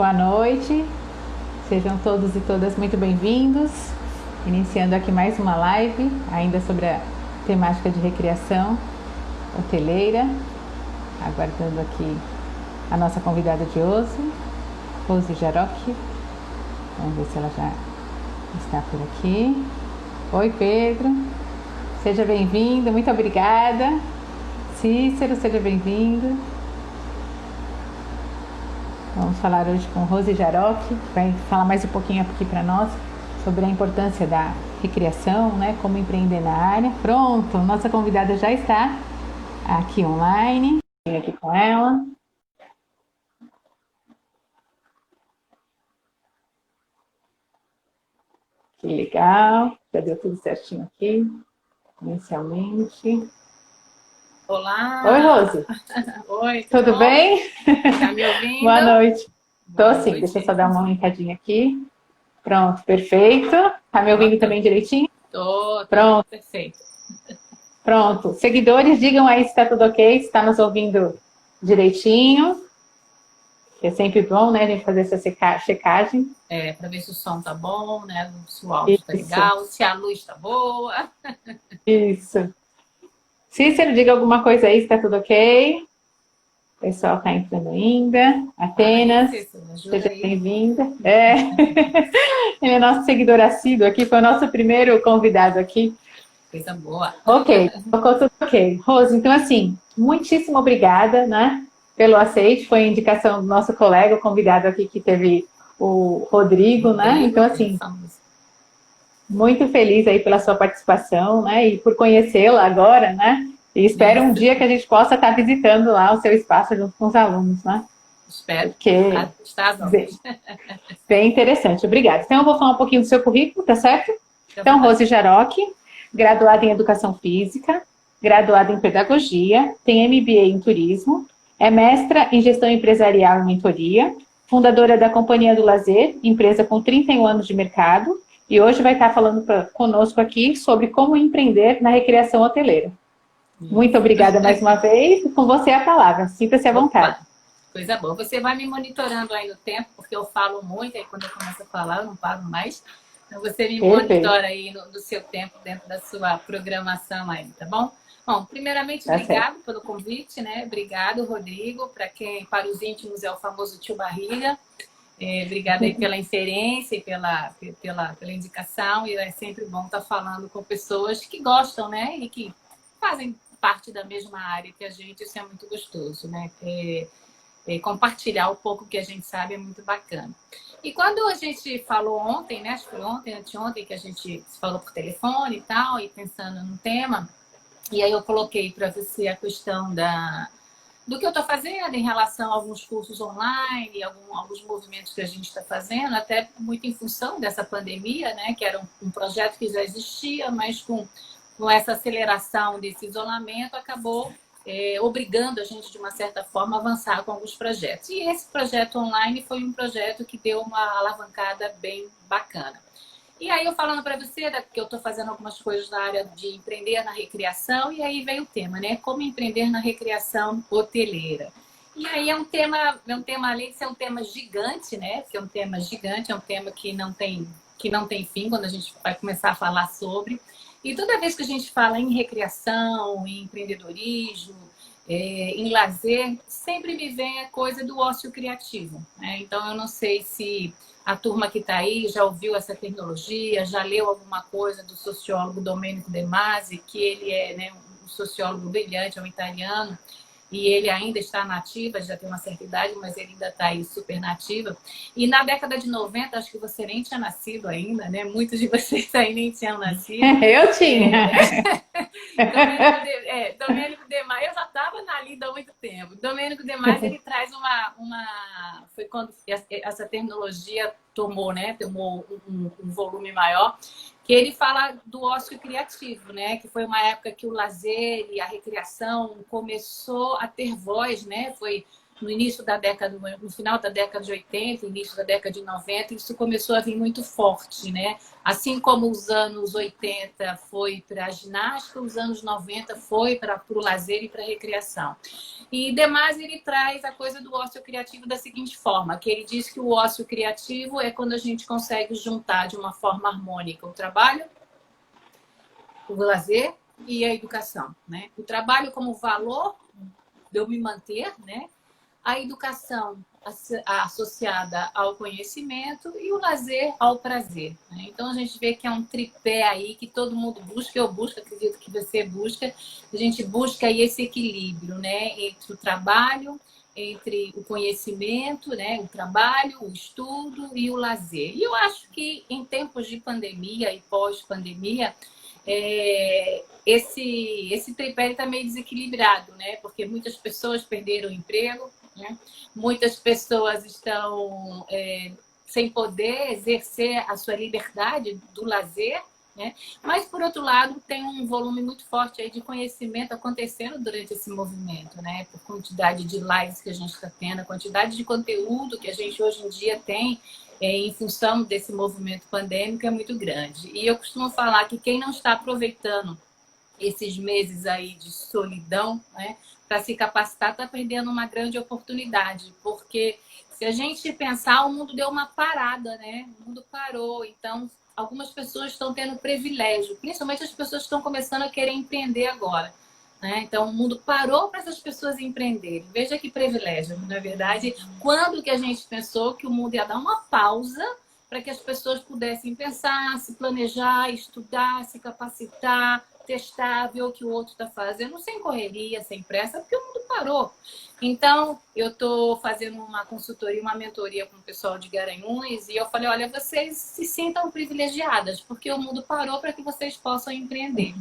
boa noite. Sejam todos e todas muito bem-vindos. Iniciando aqui mais uma live, ainda sobre a temática de recreação hoteleira. Aguardando aqui a nossa convidada de hoje, Rose Jarocchi. Vamos ver se ela já está por aqui. Oi, Pedro. Seja bem-vindo, muito obrigada. Cícero, seja bem-vindo. Vamos falar hoje com Rose Jarocchi, que vai falar mais um pouquinho aqui para nós sobre a importância da recreação, né? Como empreender na área. Pronto, nossa convidada já está aqui online. Vem aqui com ela. Que legal, já deu tudo certinho aqui, inicialmente. Olá! Oi, Rose. Oi, tudo bom? Bem? Tá me ouvindo? Boa noite. Boa Tô sim, noite. deixa eu só dar uma aumentadinha aqui. Pronto, perfeito. Tá me ouvindo também direitinho? Tô Pronto. Perfeito. Pronto. Seguidores, digam aí se está tudo ok, se está nos ouvindo direitinho. É sempre bom, né, a gente fazer essa checagem. Para ver se o som tá bom, né? Se o áudio tá legal, se a luz tá boa. Isso. Cícero, diga alguma coisa aí, se está tudo ok. O pessoal está entrando ainda. Apenas, seja bem-vinda. Ele é nosso seguidor assíduo aqui, foi o nosso primeiro convidado aqui. Coisa boa. Ok, ficou tudo ok. Rose, então assim, muitíssimo obrigada, né, pelo aceite. Foi indicação do nosso colega, o convidado aqui que teve o Rodrigo, né? Então assim, muito feliz aí pela sua participação, né, e por conhecê-la agora, né? E espero um dia que a gente possa estar visitando lá o seu espaço junto com os alunos, né? Espero. Porque está bem interessante. Obrigada. Então eu vou falar um pouquinho do seu currículo, tá certo? Então, Rose Jarocchi, graduada em Educação Física, graduada em Pedagogia, tem MBA em Turismo, é mestra em Gestão Empresarial e Mentoria, fundadora da Companhia do Lazer, empresa com 31 anos de mercado, e hoje vai estar falando conosco aqui sobre como empreender na recreação hoteleira. Muito obrigada mais uma vez, e com você a palavra. Sinta-se à vontade. Coisa boa. Você vai me monitorando aí no tempo, porque eu falo muito, aí quando eu começo a falar eu não paro mais. Então você me monitora aí no seu tempo, dentro da sua programação aí, tá bom? Bom, primeiramente, obrigado pelo convite, né? Obrigado, Rodrigo, para os íntimos é o famoso tio Barriga. Obrigada aí pela inferência e pela indicação. E é sempre bom estar falando com pessoas que gostam, né? E que fazem parte da mesma área que a gente. Isso é muito gostoso, né? Compartilhar um pouco que a gente sabe é muito bacana. E quando a gente falou ontem, né? Acho que foi ontem, anteontem, que a gente falou por telefone e tal, e pensando no tema, e aí eu coloquei para você a questão do que eu estou fazendo em relação a alguns cursos online, alguns movimentos que a gente está fazendo, até muito em função dessa pandemia, né? Que era um projeto que já existia, mas com essa aceleração desse isolamento acabou obrigando a gente, de uma certa forma, a avançar com alguns projetos. E esse projeto online foi um projeto que deu uma alavancada bem bacana. E aí eu falando para você que eu estou fazendo algumas coisas na área de empreender na recreação, e aí veio o tema, né? Como empreender na recreação hoteleira. E aí é um tema além de ser um tema gigante, né? Que é um tema gigante, é um tema que não tem fim quando a gente vai começar a falar sobre. E toda vez que a gente fala em recreação, em empreendedorismo, em lazer, sempre me vem a coisa do ócio criativo, né? Então eu não sei se a turma que está aí já ouviu essa terminologia, já leu alguma coisa do sociólogo Domenico De Masi, que ele é, né, um sociólogo brilhante, é um italiano, e ele ainda está nativa, já tem uma certa idade, mas ele ainda está aí super nativa. E na década de 90, acho que você nem tinha nascido ainda, né? Muitos de vocês aí nem tinham nascido. Eu tinha. Domênico De Masi, eu já estava na lida há muito tempo. Domênico De Masi, ele traz foi quando essa terminologia tomou, né? Tomou um volume maior, que ele fala do ócio criativo, né? Que foi uma época que o lazer e a recreação começou a ter voz, né? Foi no início da década, no final da década de 80, início da década de 90, isso começou a vir muito forte, né? Assim como os anos 80 foi para a ginástica, os anos 90 foi para o lazer e para a recreação. E Demás, ele traz a coisa do ócio criativo da seguinte forma, que ele diz que o ócio criativo é quando a gente consegue juntar de uma forma harmônica o trabalho, o lazer e a educação, né? O trabalho como valor de eu me manter, né? A educação associada ao conhecimento e o lazer ao prazer, né? Então a gente vê que é um tripé aí que todo mundo busca, eu busco, acredito que você busca, a gente busca aí esse equilíbrio, né? Entre o trabalho, entre o conhecimento, né? O trabalho, o estudo e o lazer. E eu acho que em tempos de pandemia e pós-pandemia, esse tripé está meio desequilibrado, né? Porque muitas pessoas perderam o emprego, né? Muitas pessoas estão sem poder exercer a sua liberdade do lazer, né? Mas, por outro lado, tem um volume muito forte aí de conhecimento acontecendo durante esse movimento, né? Por quantidade de lives que a gente está tendo, a quantidade de conteúdo que a gente hoje em dia tem em função desse movimento pandêmico é muito grande. E eu costumo falar que quem não está aproveitando esses meses aí de solidão, né, para se capacitar, está perdendo uma grande oportunidade, porque se a gente pensar, o mundo deu uma parada, né? O mundo parou, então algumas pessoas estão tendo privilégio, principalmente as pessoas que estão começando a querer empreender agora, né? Então o mundo parou para essas pessoas empreenderem. Veja que privilégio, na verdade. Quando que a gente pensou que o mundo ia dar uma pausa para que as pessoas pudessem pensar, se planejar, estudar, se capacitar, testar, ver o que o outro está fazendo, sem correria, sem pressa, porque o mundo parou. Então, eu estou fazendo uma consultoria, uma mentoria com o pessoal de Garanhuns, e eu falei, olha, vocês se sintam privilegiadas, porque o mundo parou para que vocês possam empreender.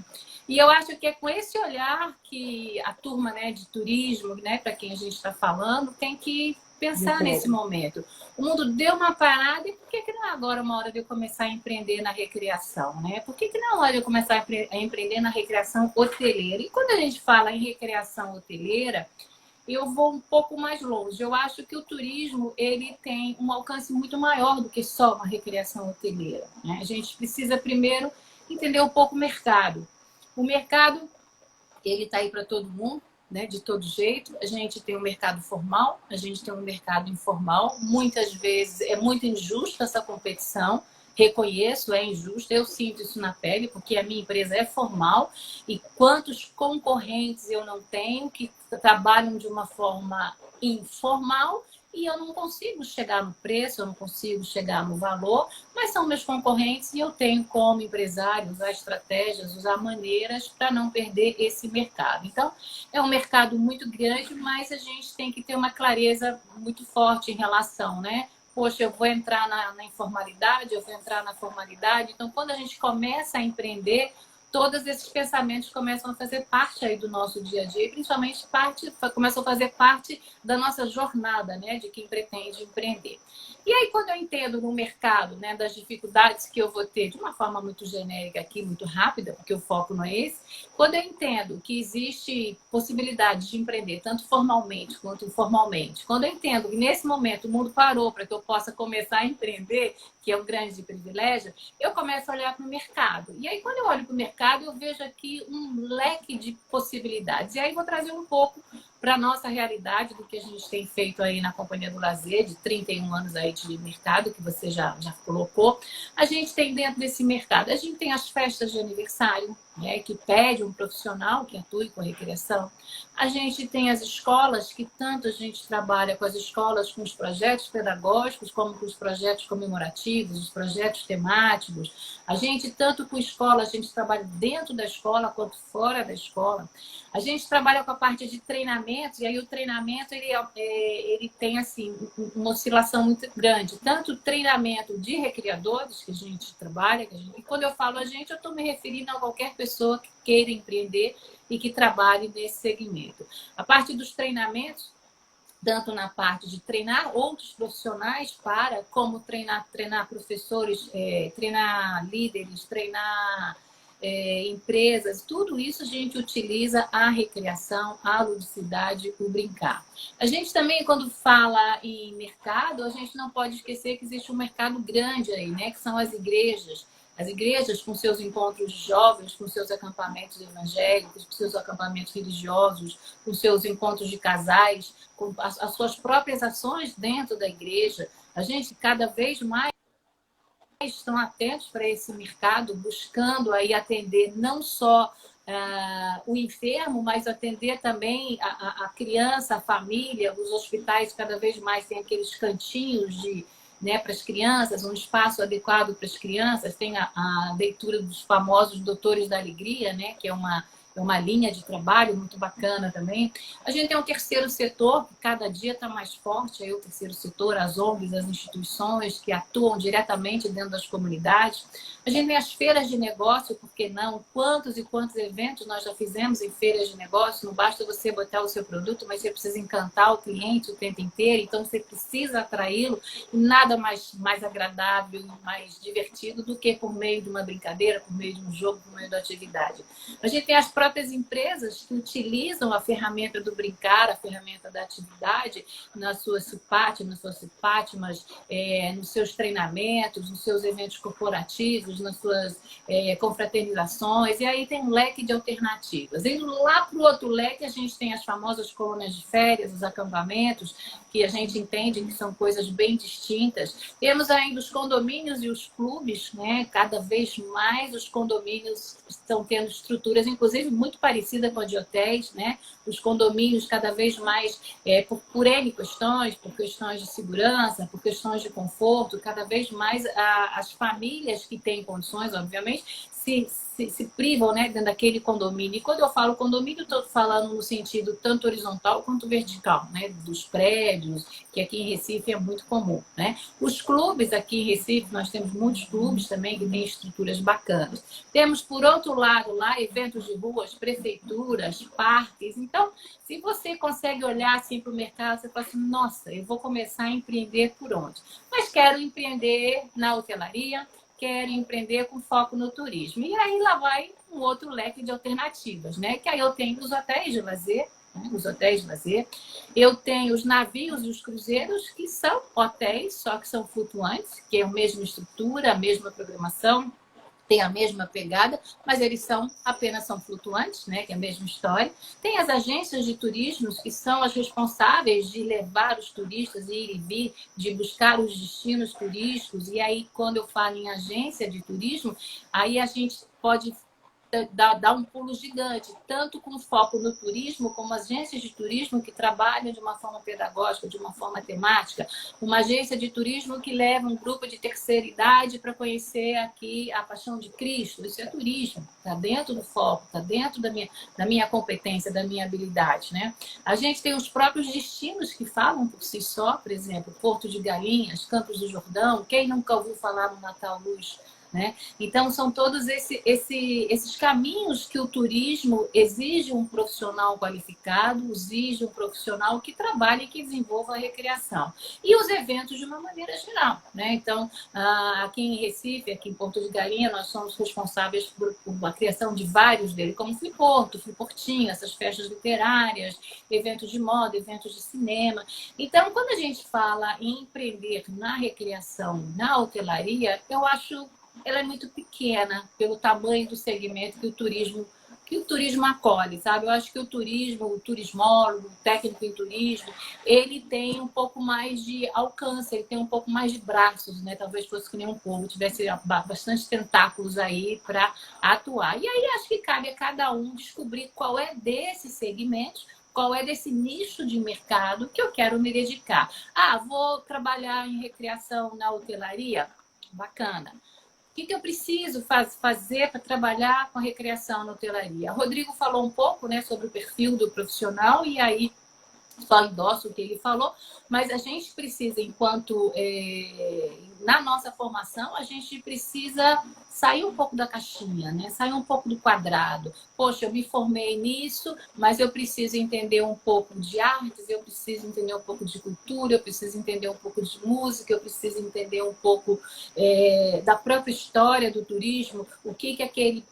E eu acho que é com esse olhar que a turma, né, de turismo, né, para quem a gente está falando, tem que pensar nesse momento. O mundo deu uma parada e por que não é agora uma hora de eu começar a empreender na recreação, né? Por que não é hora de eu começar a empreender na recreação hoteleira? E quando a gente fala em recreação hoteleira, eu vou um pouco mais longe. Eu acho que o turismo ele tem um alcance muito maior do que só uma recreação hoteleira, né? A gente precisa primeiro entender um pouco o mercado. O mercado, ele está aí para todo mundo, né? De todo jeito. A gente tem um mercado formal, a gente tem um mercado informal. Muitas vezes é muito injusta essa competição. Reconheço, é injusto, eu sinto isso na pele, porque a minha empresa é formal e quantos concorrentes eu não tenho que trabalham de uma forma informal e eu não consigo chegar no preço, eu não consigo chegar no valor, mas são meus concorrentes e eu tenho como empresário usar estratégias, usar maneiras para não perder esse mercado. Então, é um mercado muito grande, mas a gente tem que ter uma clareza muito forte em relação, né? Poxa, eu vou entrar na informalidade, eu vou entrar na formalidade. Então, quando a gente começa a empreender, todos esses pensamentos começam a fazer parte aí do nosso dia a dia, e principalmente começam a fazer parte da nossa jornada, né, de quem pretende empreender. E aí, quando eu entendo no mercado, né, das dificuldades que eu vou ter, de uma forma muito genérica aqui, muito rápida, porque o foco não é esse, quando eu entendo que existe possibilidade de empreender, tanto formalmente quanto informalmente, quando eu entendo que nesse momento o mundo parou para que eu possa começar a empreender, que é um grande privilégio, eu começo a olhar para o mercado. E aí, quando eu olho para o mercado, eu vejo aqui um leque de possibilidades. E aí, vou trazer um pouco para a nossa realidade do que a gente tem feito aí na Companhia do Lazer, de 31 anos aí de mercado, que você já colocou. A gente tem dentro desse mercado, a gente tem as festas de aniversário, né, que pede um profissional que atue com a recreação. A gente tem as escolas, que tanto a gente trabalha com as escolas, com os projetos pedagógicos, como com os projetos comemorativos, os projetos temáticos. A gente, tanto com escola, a gente trabalha dentro da escola quanto fora da escola. A gente trabalha com a parte de treinamento, e aí o treinamento ele tem assim, uma oscilação muito grande. Tanto o treinamento de recreadores, que a gente trabalha, e quando eu falo a gente, eu estou me referindo a qualquer pessoa que queira empreender e que trabalhe nesse segmento. A parte dos treinamentos, tanto na parte de treinar outros profissionais como treinar professores, treinar líderes, treinar empresas, tudo isso a gente utiliza a recreação, a ludicidade, o brincar. A gente também, quando fala em mercado, a gente não pode esquecer que existe um mercado grande aí, né? Que são as igrejas. As igrejas, com seus encontros de jovens, com seus acampamentos evangélicos, com seus acampamentos religiosos, com seus encontros de casais, com as suas próprias ações dentro da igreja. A gente cada vez mais estão atentos para esse mercado, buscando aí atender não só o enfermo, mas atender também a criança, a família. Os hospitais cada vez mais têm aqueles cantinhos para as crianças, um espaço adequado para as crianças. Tem a leitura dos famosos Doutores da Alegria, né, que é uma linha de trabalho muito bacana também. A gente tem um terceiro setor, que cada dia está mais forte, aí o terceiro setor, as ONGs, as instituições que atuam diretamente dentro das comunidades. A gente tem as feiras de negócio, por que não? Quantos e quantos eventos nós já fizemos em feiras de negócio? Não basta você botar o seu produto, mas você precisa encantar o cliente o tempo inteiro, então você precisa atraí-lo. E nada mais agradável e mais divertido do que por meio de uma brincadeira, por meio de um jogo, por meio da atividade. A gente tem as próprias empresas que utilizam a ferramenta do brincar, a ferramenta da atividade, nas suas CIPAT, nas suas CIPATMAs, nos seus treinamentos, nos seus eventos corporativos, nas suas confraternizações, e aí tem um leque de alternativas. Indo lá para o outro leque, a gente tem as famosas colônias de férias, os acampamentos, que a gente entende que são coisas bem distintas. Temos ainda os condomínios e os clubes, né? Cada vez mais os condomínios estão tendo estruturas, inclusive, muito parecidas com a de hotéis, né? Os condomínios cada vez mais, por N questões, por questões de segurança, por questões de conforto, cada vez mais as famílias que têm condições, obviamente, se privam, né, dentro daquele condomínio. E quando eu falo condomínio, estou falando no sentido tanto horizontal quanto vertical, né, dos prédios, que aqui em Recife é muito comum, né? Os clubes aqui em Recife, nós temos muitos clubes também que têm estruturas bacanas. Temos, por outro lado, lá eventos de ruas, prefeituras, parques. Então, se você consegue olhar assim para o mercado, você fala assim, nossa, eu vou começar a empreender por onde? Mas quero empreender na hotelaria, quero empreender com foco no turismo. E aí lá vai um outro leque de alternativas, né? Que aí eu tenho os hotéis de lazer, né? Os hotéis de lazer. Eu tenho os navios e os cruzeiros, que são hotéis, só que são flutuantes, que é a mesma estrutura, a mesma programação, tem a mesma pegada, mas eles apenas são flutuantes, né? Que é a mesma história. Tem as agências de turismo, que são as responsáveis de levar os turistas, ir e vir, de buscar os destinos turísticos. E aí, quando eu falo em agência de turismo, aí a gente pode dar um pulo gigante, tanto com foco no turismo, como agências de turismo que trabalham de uma forma pedagógica, de uma forma temática. Uma agência de turismo que leva um grupo de terceira idade para conhecer aqui a Paixão de Cristo. Isso é turismo, está dentro do foco, está dentro da minha competência, da minha habilidade, né? A gente tem os próprios destinos que falam por si só, por exemplo, Porto de Galinhas, Campos do Jordão. Quem nunca ouviu falar no Natal Luz? Né? Então, são todos esses caminhos que o turismo exige um profissional qualificado, exige um profissional que trabalhe e que desenvolva a recreação. E os eventos de uma maneira geral. Né? Então, aqui em Recife, aqui em Porto de Galinha, nós somos responsáveis por a criação de vários deles, como Fliporto, Fliportinho, essas festas literárias, eventos de moda, eventos de cinema. Então, quando a gente fala em empreender na recreação, na hotelaria, eu acho ela é muito pequena pelo tamanho do segmento que o turismo acolhe, sabe? Eu acho que o turismólogo, o técnico em turismo, ele tem um pouco mais de alcance, ele tem um pouco mais de braços, né? Talvez fosse que nem um povo, tivesse bastante tentáculos aí para atuar. E aí acho que cabe a cada um descobrir qual é desses segmentos, qual é desse nicho de mercado que eu quero me dedicar. Vou trabalhar em recreação na hotelaria? Bacana. O que eu preciso fazer para trabalhar com a recreação na hotelaria? O Rodrigo falou um pouco, né, sobre o perfil do profissional, e aí só endosso o que ele falou, mas a gente precisa, enquanto na nossa formação, a gente precisa sair um pouco da caixinha, né? Sair um pouco do quadrado. Poxa, eu me formei nisso, mas eu preciso entender um pouco de artes, eu preciso entender um pouco de cultura, eu preciso entender um pouco de música, eu preciso entender um pouco da própria história do turismo, o que é aquele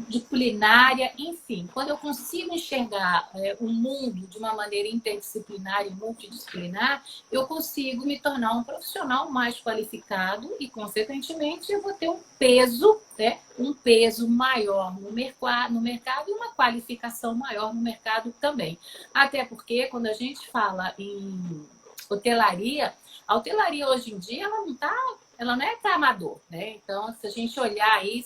de culinária, enfim. Quando eu consigo enxergar o mundo de uma maneira interdisciplinar e multidisciplinar, eu consigo me tornar um profissional mais qualificado e, consequentemente, eu vou ter um peso maior no mercado e uma qualificação maior no mercado também. Até porque, quando a gente fala em hotelaria, a hotelaria hoje em dia ela não é para amador, né? Então, se a gente olhar aí,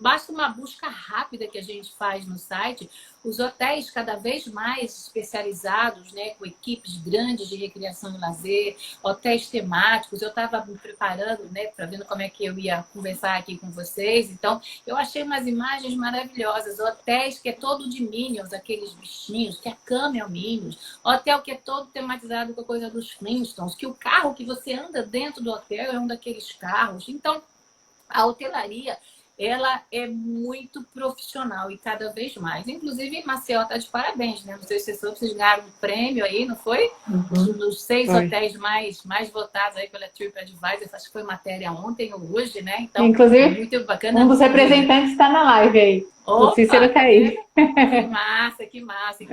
basta uma busca rápida que a gente faz no site, os hotéis cada vez mais especializados, né, com equipes grandes de recreação e lazer, hotéis temáticos. Eu estava me preparando, né, para ver como é que eu ia conversar aqui com vocês. Então, eu achei umas imagens maravilhosas. Hotéis que é todo de Minions, aqueles bichinhos, que a cama é o Minions. Hotel que é todo tematizado com a coisa dos Flintstones, que o carro que você anda dentro do hotel é um daqueles carros. Então, a hotelaria, ela é muito profissional e cada vez mais. Inclusive, Maceió está de parabéns, né? Não sei se vocês ganharam um prêmio aí, não foi? Dos 6 hotéis mais votados aí pela TripAdvisor. Acho que foi matéria ontem ou hoje, né? Então, inclusive, muito bacana. Um dos representantes está na live aí. Opa, o Cícero está aí. Que massa, que massa.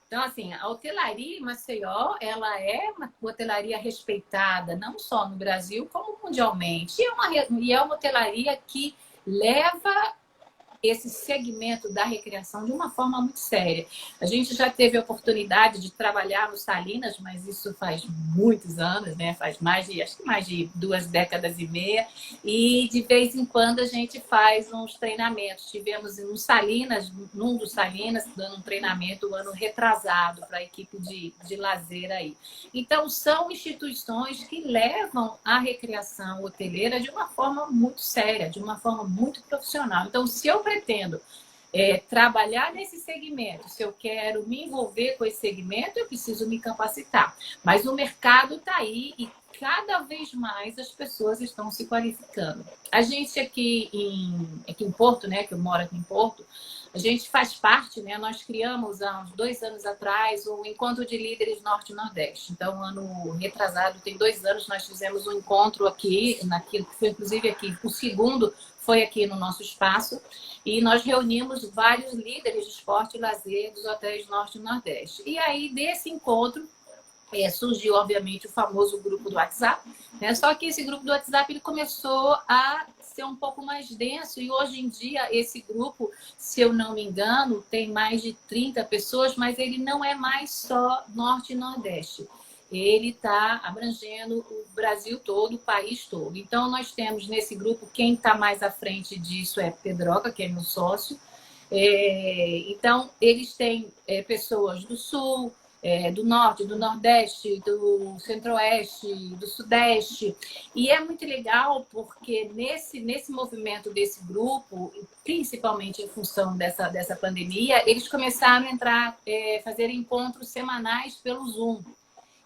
Então, assim, a hotelaria em Maceió, ela é uma hotelaria respeitada, não só no Brasil, como mundialmente. E é uma hotelaria que leva esse segmento da recreação de uma forma muito séria. A gente já teve a oportunidade de trabalhar no Salinas, mas isso faz muitos anos, né? Faz acho que mais de 2 décadas e meia. E de vez em quando a gente faz uns treinamentos. Tivemos num dos Salinas, dando um treinamento o ano retrasado para a equipe de lazer aí. Então, são instituições que levam a recreação hoteleira de uma forma muito séria, de uma forma muito profissional. Então, se eu pretendo trabalhar nesse segmento, se eu quero me envolver com esse segmento, eu preciso me capacitar. Mas o mercado está aí e cada vez mais as pessoas estão se qualificando. A gente aqui em Porto, né, que eu moro aqui em Porto, a gente faz parte, né? Nós criamos há uns 2 anos atrás o Encontro de Líderes Norte e Nordeste. Então, ano retrasado, tem 2 anos, nós fizemos um encontro aqui, naquilo que foi inclusive aqui. O segundo foi aqui no nosso espaço. E nós reunimos vários líderes de esporte e lazer dos hotéis Norte e Nordeste. E aí, desse encontro, surgiu, obviamente, o famoso grupo do WhatsApp, né? Só que esse grupo do WhatsApp ele começou a ser um pouco mais denso e hoje em dia esse grupo, se eu não me engano, tem mais de 30 pessoas, mas ele não é mais só Norte e Nordeste. Ele está abrangendo o Brasil todo, o país todo. Então, nós temos nesse grupo, quem está mais à frente disso é Pedroca, que é meu sócio. Então, eles têm pessoas do Sul, do Norte, do Nordeste, do Centro-Oeste, do Sudeste. E é muito legal porque nesse movimento desse grupo, principalmente em função dessa pandemia, eles começaram a fazer encontros semanais pelo Zoom.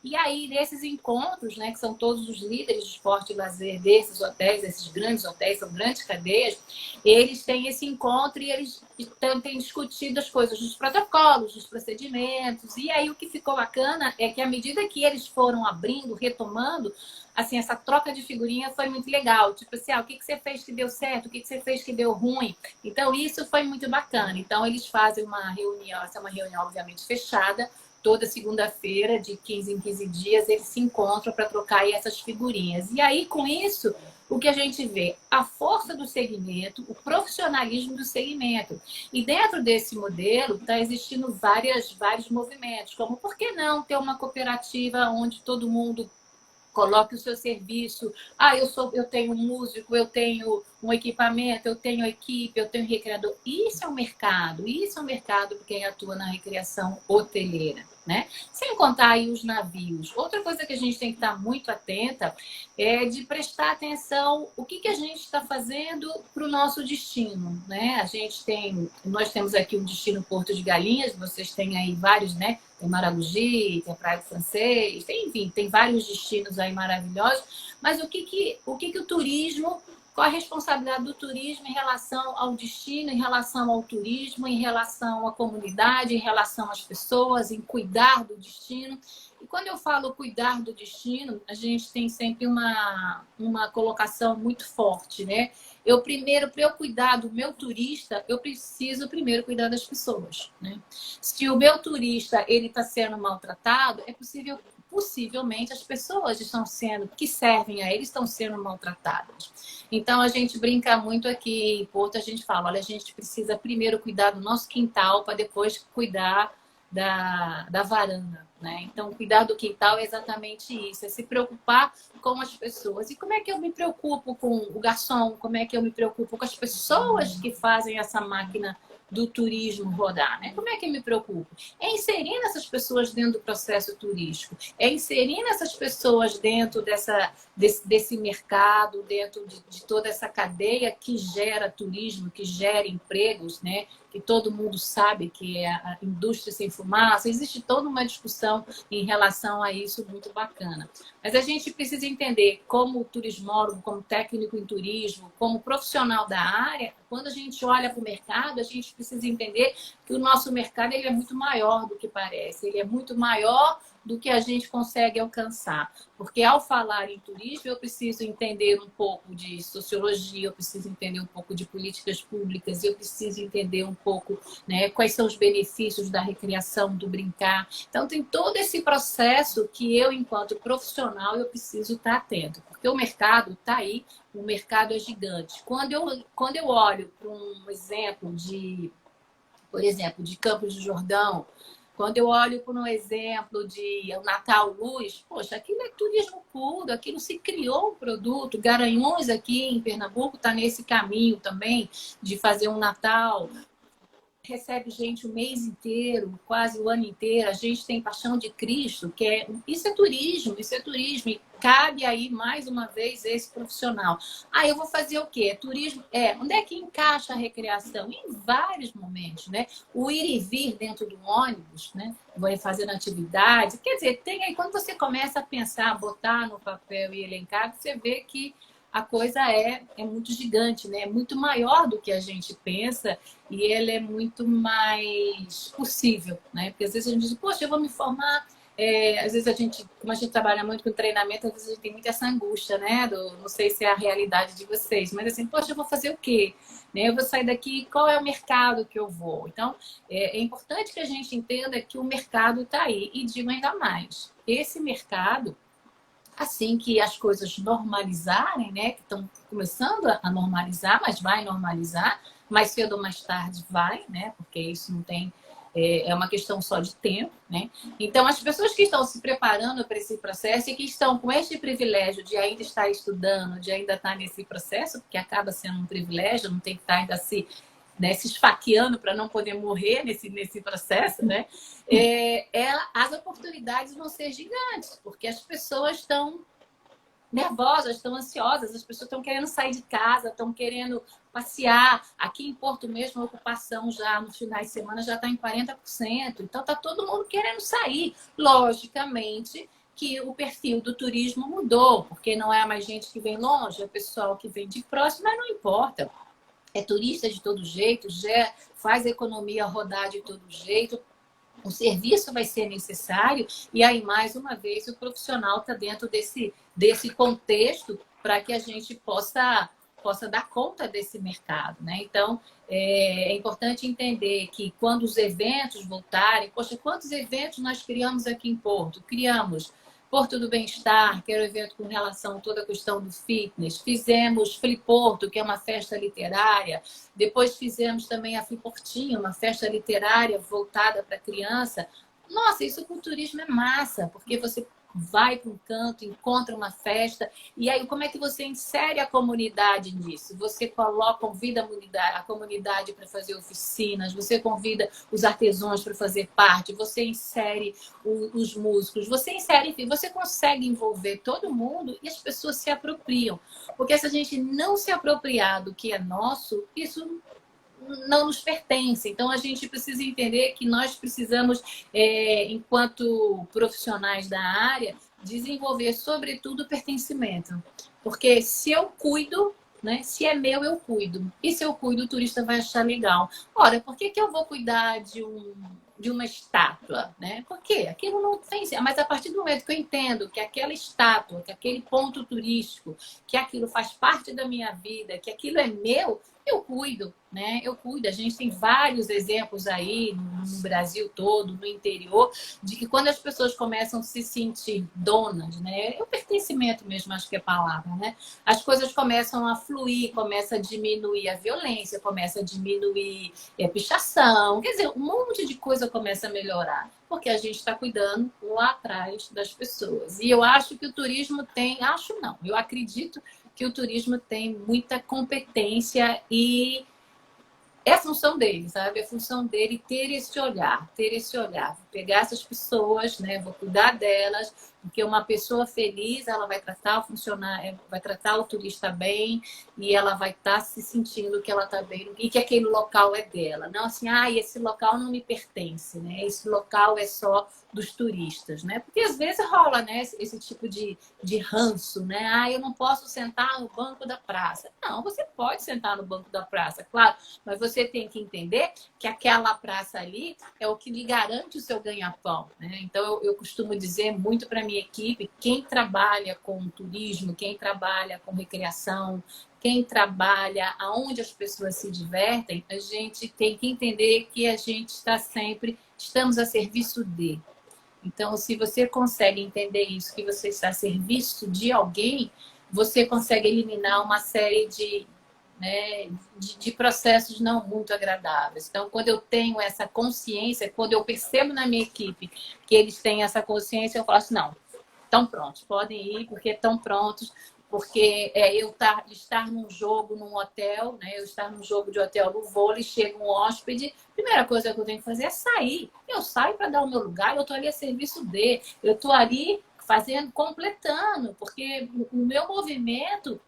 E aí, nesses encontros, né, que são todos os líderes de esporte e lazer desses hotéis, esses grandes hotéis, são grandes cadeias, eles têm esse encontro e eles têm discutido as coisas dos protocolos, dos procedimentos. E aí, o que ficou bacana é que, à medida que eles foram abrindo, retomando, assim, essa troca de figurinha foi muito legal. Tipo assim, o que você fez que deu certo? O que você fez que deu ruim? Então, isso foi muito bacana. Então, eles fazem uma reunião, essa é uma reunião, obviamente, fechada. Toda segunda-feira, de 15 em 15 dias, eles se encontram para trocar aí essas figurinhas. E aí, com isso, o que a gente vê? A força do segmento, o profissionalismo do segmento. E dentro desse modelo, está existindo vários movimentos, como por que não ter uma cooperativa onde todo mundo coloque o seu serviço. Eu tenho um músico, eu tenho um equipamento, eu tenho equipe, eu tenho recreador. Isso é um mercado para quem atua na recreação hoteleira. né? Sem contar aí os navios. Outra coisa que a gente tem que estar muito atenta é de prestar atenção o que a gente está fazendo para o nosso destino, né? Nós temos aqui um destino Porto de Galinhas, vocês têm aí vários, né? Tem Maragogi, tem Praia do Francês, enfim, tem vários destinos aí maravilhosos. Mas o que o turismo, qual a responsabilidade do turismo em relação ao destino, em relação ao turismo, em relação à comunidade, em relação às pessoas, em cuidar do destino? E quando eu falo cuidar do destino, a gente tem sempre uma colocação muito forte, né? Para eu cuidar do meu turista, eu preciso primeiro cuidar das pessoas, né? Se o meu turista ele está sendo maltratado, possivelmente as pessoas que servem a ele estão sendo maltratadas. Então a gente brinca muito aqui em Porto, a gente fala, olha, a gente precisa primeiro cuidar do nosso quintal para depois cuidar da varanda, né? Então cuidar do quintal é exatamente isso, é se preocupar com as pessoas. E como é que eu me preocupo com o garçom? Como é que eu me preocupo com as pessoas que fazem essa máquina do turismo rodar, né? Como é que eu me preocupo? É inserindo essas pessoas dentro do processo turístico, é inserindo essas pessoas dentro desse mercado, dentro de toda essa cadeia que gera turismo, que gera empregos, né? Que todo mundo sabe que é a indústria sem fumaça. Existe toda uma discussão em relação a isso muito bacana. Mas a gente precisa entender, como turismólogo, como técnico em turismo, como profissional da área, quando a gente olha para o mercado, a gente precisa entender que o nosso mercado ele é muito maior do que parece. Ele é muito maior do que a gente consegue alcançar. Porque ao falar em turismo, eu preciso entender um pouco de sociologia, eu preciso entender um pouco de políticas públicas, eu preciso entender um pouco, né, quais são os benefícios da recreação, do brincar. Então, tem todo esse processo que eu, enquanto profissional, eu preciso estar atento. Porque o mercado está aí, o mercado é gigante. Quando eu olho para um exemplo por exemplo, de Campos do Jordão, quando eu olho por um exemplo de Natal Luz, poxa, aquilo é turismo puro, aquilo se criou um produto. Garanhuns aqui em Pernambuco está nesse caminho também de fazer um Natal. Recebe gente o mês inteiro, quase o ano inteiro. A gente tem Paixão de Cristo, isso é turismo, isso é turismo. E cabe aí, mais uma vez, esse profissional. Ah, eu vou fazer o quê? Turismo? Onde é que encaixa a recreação? Em vários momentos, né? O ir e vir dentro do ônibus, né? Vai fazendo atividades. Quer dizer, tem aí, quando você começa a pensar, botar no papel e elencar, você vê que a coisa é muito gigante, né? É muito maior do que a gente pensa e ele é muito mais possível, né? Porque às vezes a gente diz, poxa, eu vou me formar. Às vezes como a gente trabalha muito com treinamento, às vezes a gente tem muito essa angústia, né? Não sei se é a realidade de vocês, mas assim, poxa, eu vou fazer o quê? Né? Eu vou sair daqui, qual é o mercado que eu vou? Então, é importante que a gente entenda que o mercado está aí. E digo ainda mais, esse mercado, assim que as coisas normalizarem, né? Que estão começando a normalizar, mas vai normalizar, mais cedo ou mais tarde vai, né? Porque isso não tem... É uma questão só de tempo, né? Então, as pessoas que estão se preparando para esse processo e que estão com este privilégio de ainda estar estudando, de ainda estar nesse processo, porque acaba sendo um privilégio, não tem que estar ainda se esfaqueando para não poder morrer nesse processo, né? As oportunidades vão ser gigantes, porque as pessoas estão nervosas, estão ansiosas, as pessoas estão querendo sair de casa, estão querendo passear. Aqui em Porto mesmo, a ocupação já no final de semana já está em 40%. Então, está todo mundo querendo sair. Logicamente que o perfil do turismo mudou, porque não é mais gente que vem longe, é pessoal que vem de próximo, mas não importa. É turista de todo jeito, já faz a economia rodar de todo jeito. O serviço vai ser necessário e aí, mais uma vez, o profissional está dentro desse contexto para que a gente possa dar conta desse mercado, né? Então, é importante entender que quando os eventos voltarem, poxa, quantos eventos nós criamos aqui em Porto? Criamos Porto do Bem-Estar, que era um evento com relação a toda a questão do fitness. Fizemos Fliporto, que é uma festa literária. Depois fizemos também a Fliportinho, uma festa literária voltada para criança. Nossa, isso com turismo é massa, porque você vai para um canto, encontra uma festa, e aí como é que você insere a comunidade nisso? Você convida a comunidade para fazer oficinas, você convida os artesãos para fazer parte, você insere os músicos, você insere, enfim, você consegue envolver todo mundo e as pessoas se apropriam. Porque se a gente não se apropriar do que é nosso, isso não nos pertence. Então, a gente precisa entender que nós precisamos, enquanto profissionais da área, desenvolver, sobretudo, o pertencimento. Porque se eu cuido, né? Se é meu, eu cuido. E se eu cuido, o turista vai achar legal. Ora, por que eu vou cuidar de uma estátua, né? Por quê? Aquilo não tem... Mas a partir do momento que eu entendo que aquela estátua, que aquele ponto turístico, que aquilo faz parte da minha vida, que aquilo é meu, eu cuido, né? Eu cuido. A gente tem vários exemplos aí no Brasil todo, no interior, de que quando as pessoas começam a se sentir donas, né? É o pertencimento mesmo, acho que é a palavra, né? As coisas começam a fluir, começa a diminuir a violência, começa a diminuir a pichação, quer dizer, um monte de coisa começa a melhorar, porque a gente está cuidando lá atrás das pessoas. E eu acho que o turismo tem, acho não, eu acredito que o turismo tem muita competência e é a função dele, sabe? É a função dele ter esse olhar, vou pegar essas pessoas, né? Vou cuidar delas, porque uma pessoa feliz, ela vai tratar o funcionário, vai tratar o turista bem e ela vai estar se sentindo que ela está bem e que aquele local é dela. Não assim, esse local não me pertence, né? Esse local é só dos turistas, né? Porque às vezes rola, né? Esse tipo de ranço, né? Eu não posso sentar no banco da praça. Não, você pode sentar no banco da praça, claro, mas você tem que entender que aquela praça ali é o que lhe garante o seu ganha-pão, né? Então, eu costumo dizer muito para a minha equipe, quem trabalha com turismo, quem trabalha com recreação, quem trabalha aonde as pessoas se divertem, a gente tem que entender que a gente estamos a serviço de. Então, se você consegue entender isso, que você está a serviço de alguém, você consegue eliminar uma série né, de processos não muito agradáveis. Então, quando eu tenho essa consciência, quando eu percebo na minha equipe que eles têm essa consciência, eu falo assim, não, estão prontos, podem ir porque estão prontos, porque estar num jogo, num hotel, né? Eu estar num jogo de hotel no vôlei, chega um hóspede, primeira coisa que eu tenho que fazer é sair. Eu saio para dar o meu lugar, eu estou ali a serviço dele, eu estou ali completando, porque o meu movimento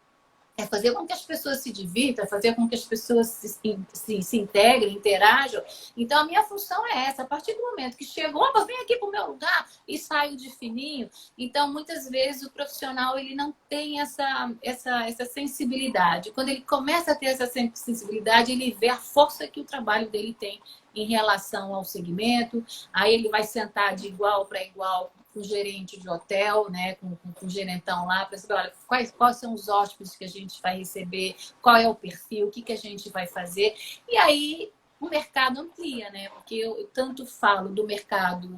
é fazer com que as pessoas se divirtam, é fazer com que as pessoas se integrem, interajam. Então, a minha função é essa. A partir do momento que chegou, vem aqui para o meu lugar e saio de fininho. Então, muitas vezes, o profissional ele não tem essa sensibilidade. Quando ele começa a ter essa sensibilidade, ele vê a força que o trabalho dele tem em relação ao segmento. Aí ele vai sentar de igual para igual com o gerente de hotel, né, com o gerentão lá, para saber, olha, quais são os hóspedes que a gente vai receber, qual é o perfil, o que a gente vai fazer. E aí o mercado amplia, né? Porque eu tanto falo do mercado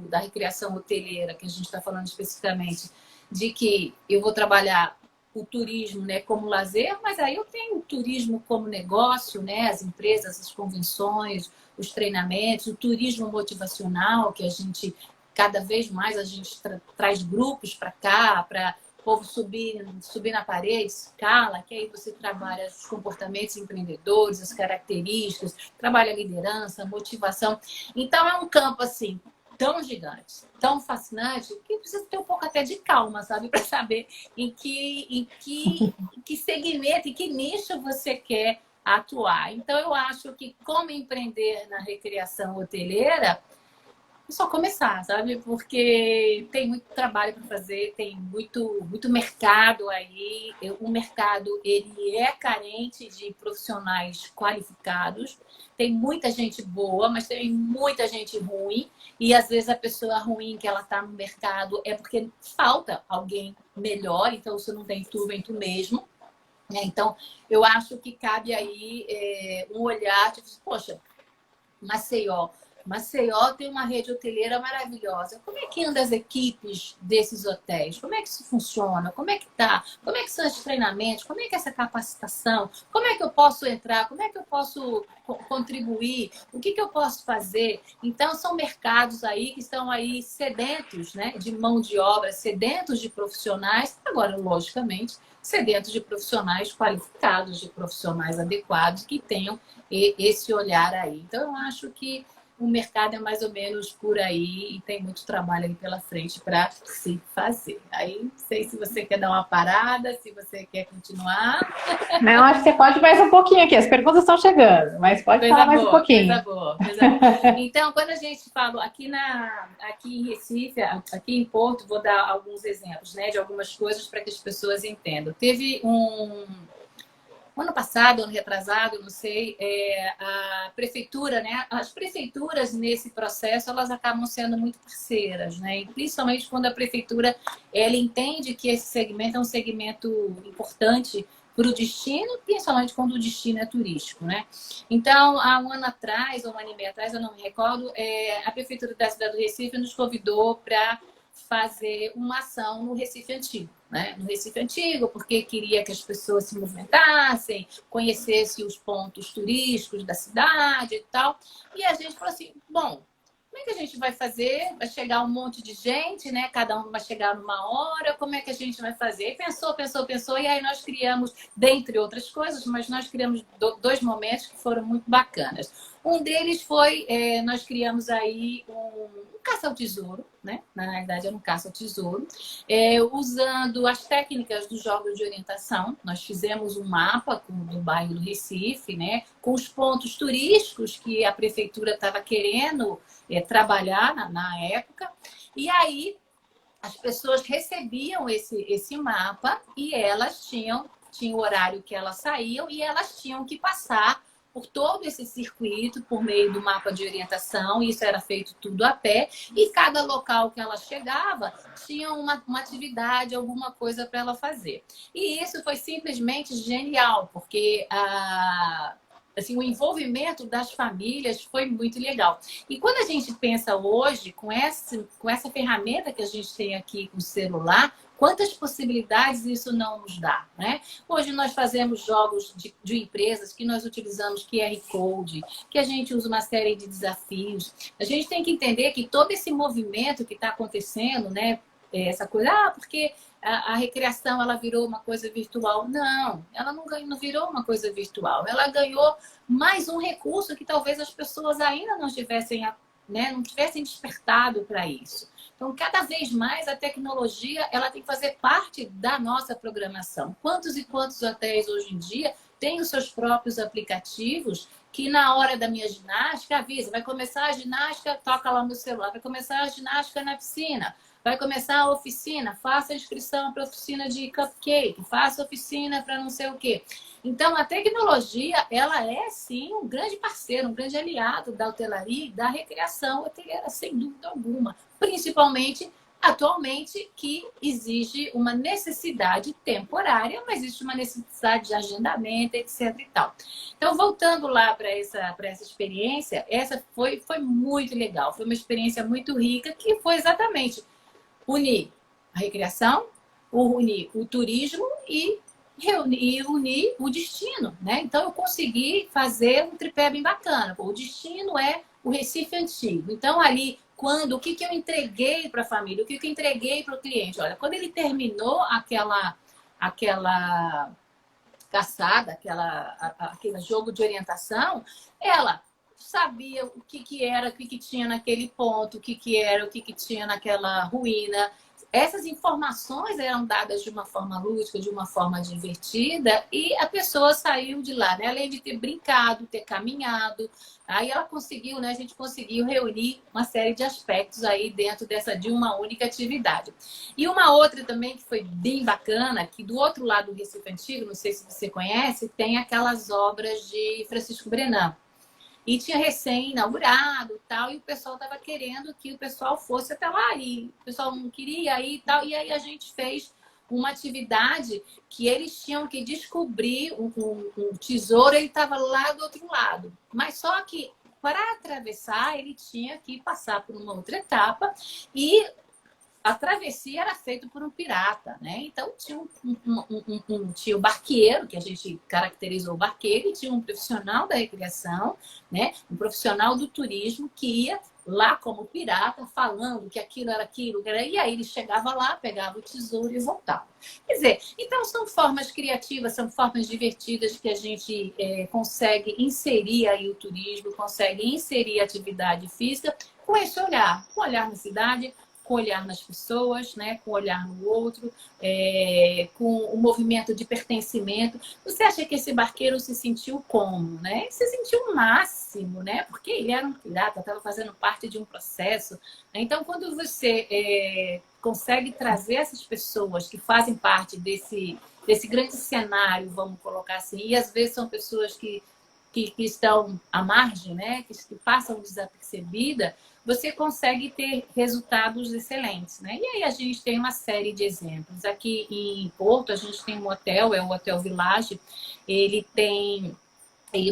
da recreação hoteleira, que a gente está falando especificamente, de que eu vou trabalhar o turismo, né, como lazer, mas aí eu tenho o turismo como negócio, né, as empresas, as convenções, os treinamentos, o turismo motivacional, que a gente cada vez mais a gente traz grupos para cá, para o povo subir na parede, escala, que aí você trabalha os comportamentos empreendedores, as características, trabalha a liderança, motivação. Então, é um campo, assim, tão gigante, tão fascinante, que precisa ter um pouco até de calma, sabe? Para saber em que segmento, em que nicho você quer atuar. Então, eu acho que como empreender na recreação hoteleira, é só começar, sabe? Porque tem muito trabalho para fazer, tem muito mercado aí. O mercado ele é carente de profissionais qualificados. Tem muita gente boa, mas tem muita gente ruim. E às vezes a pessoa ruim que ela está no mercado é porque falta alguém melhor. Então, se não tem tu, vem tu mesmo. Então, eu acho que cabe aí um olhar, tipo, poxa, Maceió, Maceió tem uma rede hoteleira maravilhosa. Como é que andam as equipes desses hotéis? Como é que isso funciona? Como é que tá? Como é que são os treinamentos? Como é que é essa capacitação? Como é que eu posso entrar? Como é que eu posso contribuir? O que eu posso fazer? Então, são mercados aí que estão aí sedentos, né, de mão de obra, sedentos de profissionais. Agora, logicamente, sedentos de profissionais qualificados, de profissionais adequados que tenham esse olhar aí. Então, eu acho que o mercado é mais ou menos por aí e tem muito trabalho aí pela frente para se fazer. Aí, não sei se você quer dar uma parada, se você quer continuar. Não, acho que você pode mais um pouquinho aqui. As perguntas estão chegando, mas pode Coisa falar mais um boa, pouquinho. coisa boa, coisa boa. Então, quando a gente fala aqui em Recife, aqui em Porto, vou dar alguns exemplos, né, de algumas coisas para que as pessoas entendam. Teve ano passado, ano retrasado, não sei, a prefeitura, né? As prefeituras nesse processo, elas acabam sendo muito parceiras, né? E principalmente quando a prefeitura, ela entende que esse segmento é um segmento importante para o destino, principalmente quando o destino é turístico, né? Então, há um ano atrás, ou um ano e meio atrás, eu não me recordo, a prefeitura da cidade do Recife nos convidou para fazer uma ação no Recife Antigo, né? No Recife Antigo, porque queria que as pessoas se movimentassem, conhecessem os pontos turísticos da cidade e tal. E a gente falou assim, bom, como é que a gente vai fazer? Vai chegar um monte de gente, né? Cada um vai chegar numa hora, como é que a gente vai fazer? E pensou, e aí nós criamos, dentre outras coisas, mas nós criamos dois momentos que foram muito bacanas. Um deles foi, nós criamos aí um caça ao tesouro, né? Na realidade, era um caça ao tesouro, usando as técnicas dos jogos de orientação. Nós fizemos um mapa do bairro do Recife, né? Com os pontos turísticos que a prefeitura estava querendo trabalhar na época. E aí, as pessoas recebiam esse mapa e elas tinham o horário que elas saíam e elas tinham que passar por todo esse circuito, por meio do mapa de orientação, isso era feito tudo a pé, e cada local que ela chegava tinha uma atividade, alguma coisa para ela fazer. E isso foi simplesmente genial, porque assim, o envolvimento das famílias foi muito legal. E quando a gente pensa hoje, com essa ferramenta que a gente tem aqui com o celular, quantas possibilidades isso não nos dá, né? Hoje nós fazemos jogos de empresas que nós utilizamos QR Code, que a gente usa uma série de desafios. A gente tem que entender que todo esse movimento que está acontecendo, né? Essa coisa, porque a recreação ela virou uma coisa virtual. Não, ela não virou uma coisa virtual. Ela ganhou mais um recurso que talvez as pessoas ainda não tivessem, né, não tivessem despertado para isso. Então, cada vez mais a tecnologia ela tem que fazer parte da nossa programação. Quantos e quantos hotéis hoje em dia têm os seus próprios aplicativos que na hora da minha ginástica avisa, vai começar a ginástica, toca lá no celular, vai começar a ginástica na piscina, vai começar a oficina, faça a inscrição para a oficina de cupcake, faça a oficina para não sei o quê. Então, a tecnologia, ela é, sim, um grande parceiro, um grande aliado da hotelaria e da recreação hoteleira, sem dúvida alguma. Principalmente, atualmente, que exige uma necessidade temporária, mas existe uma necessidade de agendamento, etc. e tal. Então, voltando lá para essa experiência, essa foi muito legal. Foi uma experiência muito rica, que foi exatamente unir a recreação, unir o turismo e unir o destino, né? Então, eu consegui fazer um tripé bem bacana. O destino é o Recife Antigo. Então, ali, o que eu entreguei para a família, o que eu entreguei para o cliente? Olha, quando ele terminou aquela caçada, aquele jogo de orientação, ela sabia o que era, o que tinha naquele ponto, o que era, o que tinha naquela ruína. Essas informações eram dadas de uma forma lúdica, de uma forma divertida, e a pessoa saiu de lá, né? Além de ter brincado, ter caminhado, aí ela conseguiu, né? A gente conseguiu reunir uma série de aspectos aí dentro de uma única atividade. E uma outra também que foi bem bacana, que do outro lado do Recife Antigo, não sei se você conhece, tem aquelas obras de Francisco Brenan. E tinha recém-inaugurado e tal, e o pessoal estava querendo que o pessoal fosse até lá, e o pessoal não queria ir e tal, e aí a gente fez uma atividade que eles tinham que descobrir um tesouro, ele estava lá do outro lado. Mas só que para atravessar, ele tinha que passar por uma outra etapa e a travessia era feita por um pirata, né? Então tinha tinha o barqueiro, que a gente caracterizou o barqueiro, e tinha um profissional da recreação, né? Um profissional do turismo que ia lá como pirata, falando que aquilo era aquilo, e aí ele chegava lá, pegava o tesouro e voltava. Quer dizer, então são formas criativas, são formas divertidas que a gente consegue inserir aí o turismo, consegue inserir a atividade física com esse olhar, com olhar na cidade, com olhar nas pessoas, né? Com olhar no outro, com o movimento de pertencimento. Você acha que esse barqueiro se sentiu como, né? Se sentiu o máximo, né? Porque ele era um pirata, estava fazendo parte de um processo. Né? Então, quando você consegue trazer essas pessoas que fazem parte desse grande cenário, vamos colocar assim, e às vezes são pessoas que estão à margem, né? Que passam desapercebida, você consegue ter resultados excelentes, né? E aí a gente tem uma série de exemplos. Aqui em Porto, a gente tem um hotel, é o Hotel Village. Ele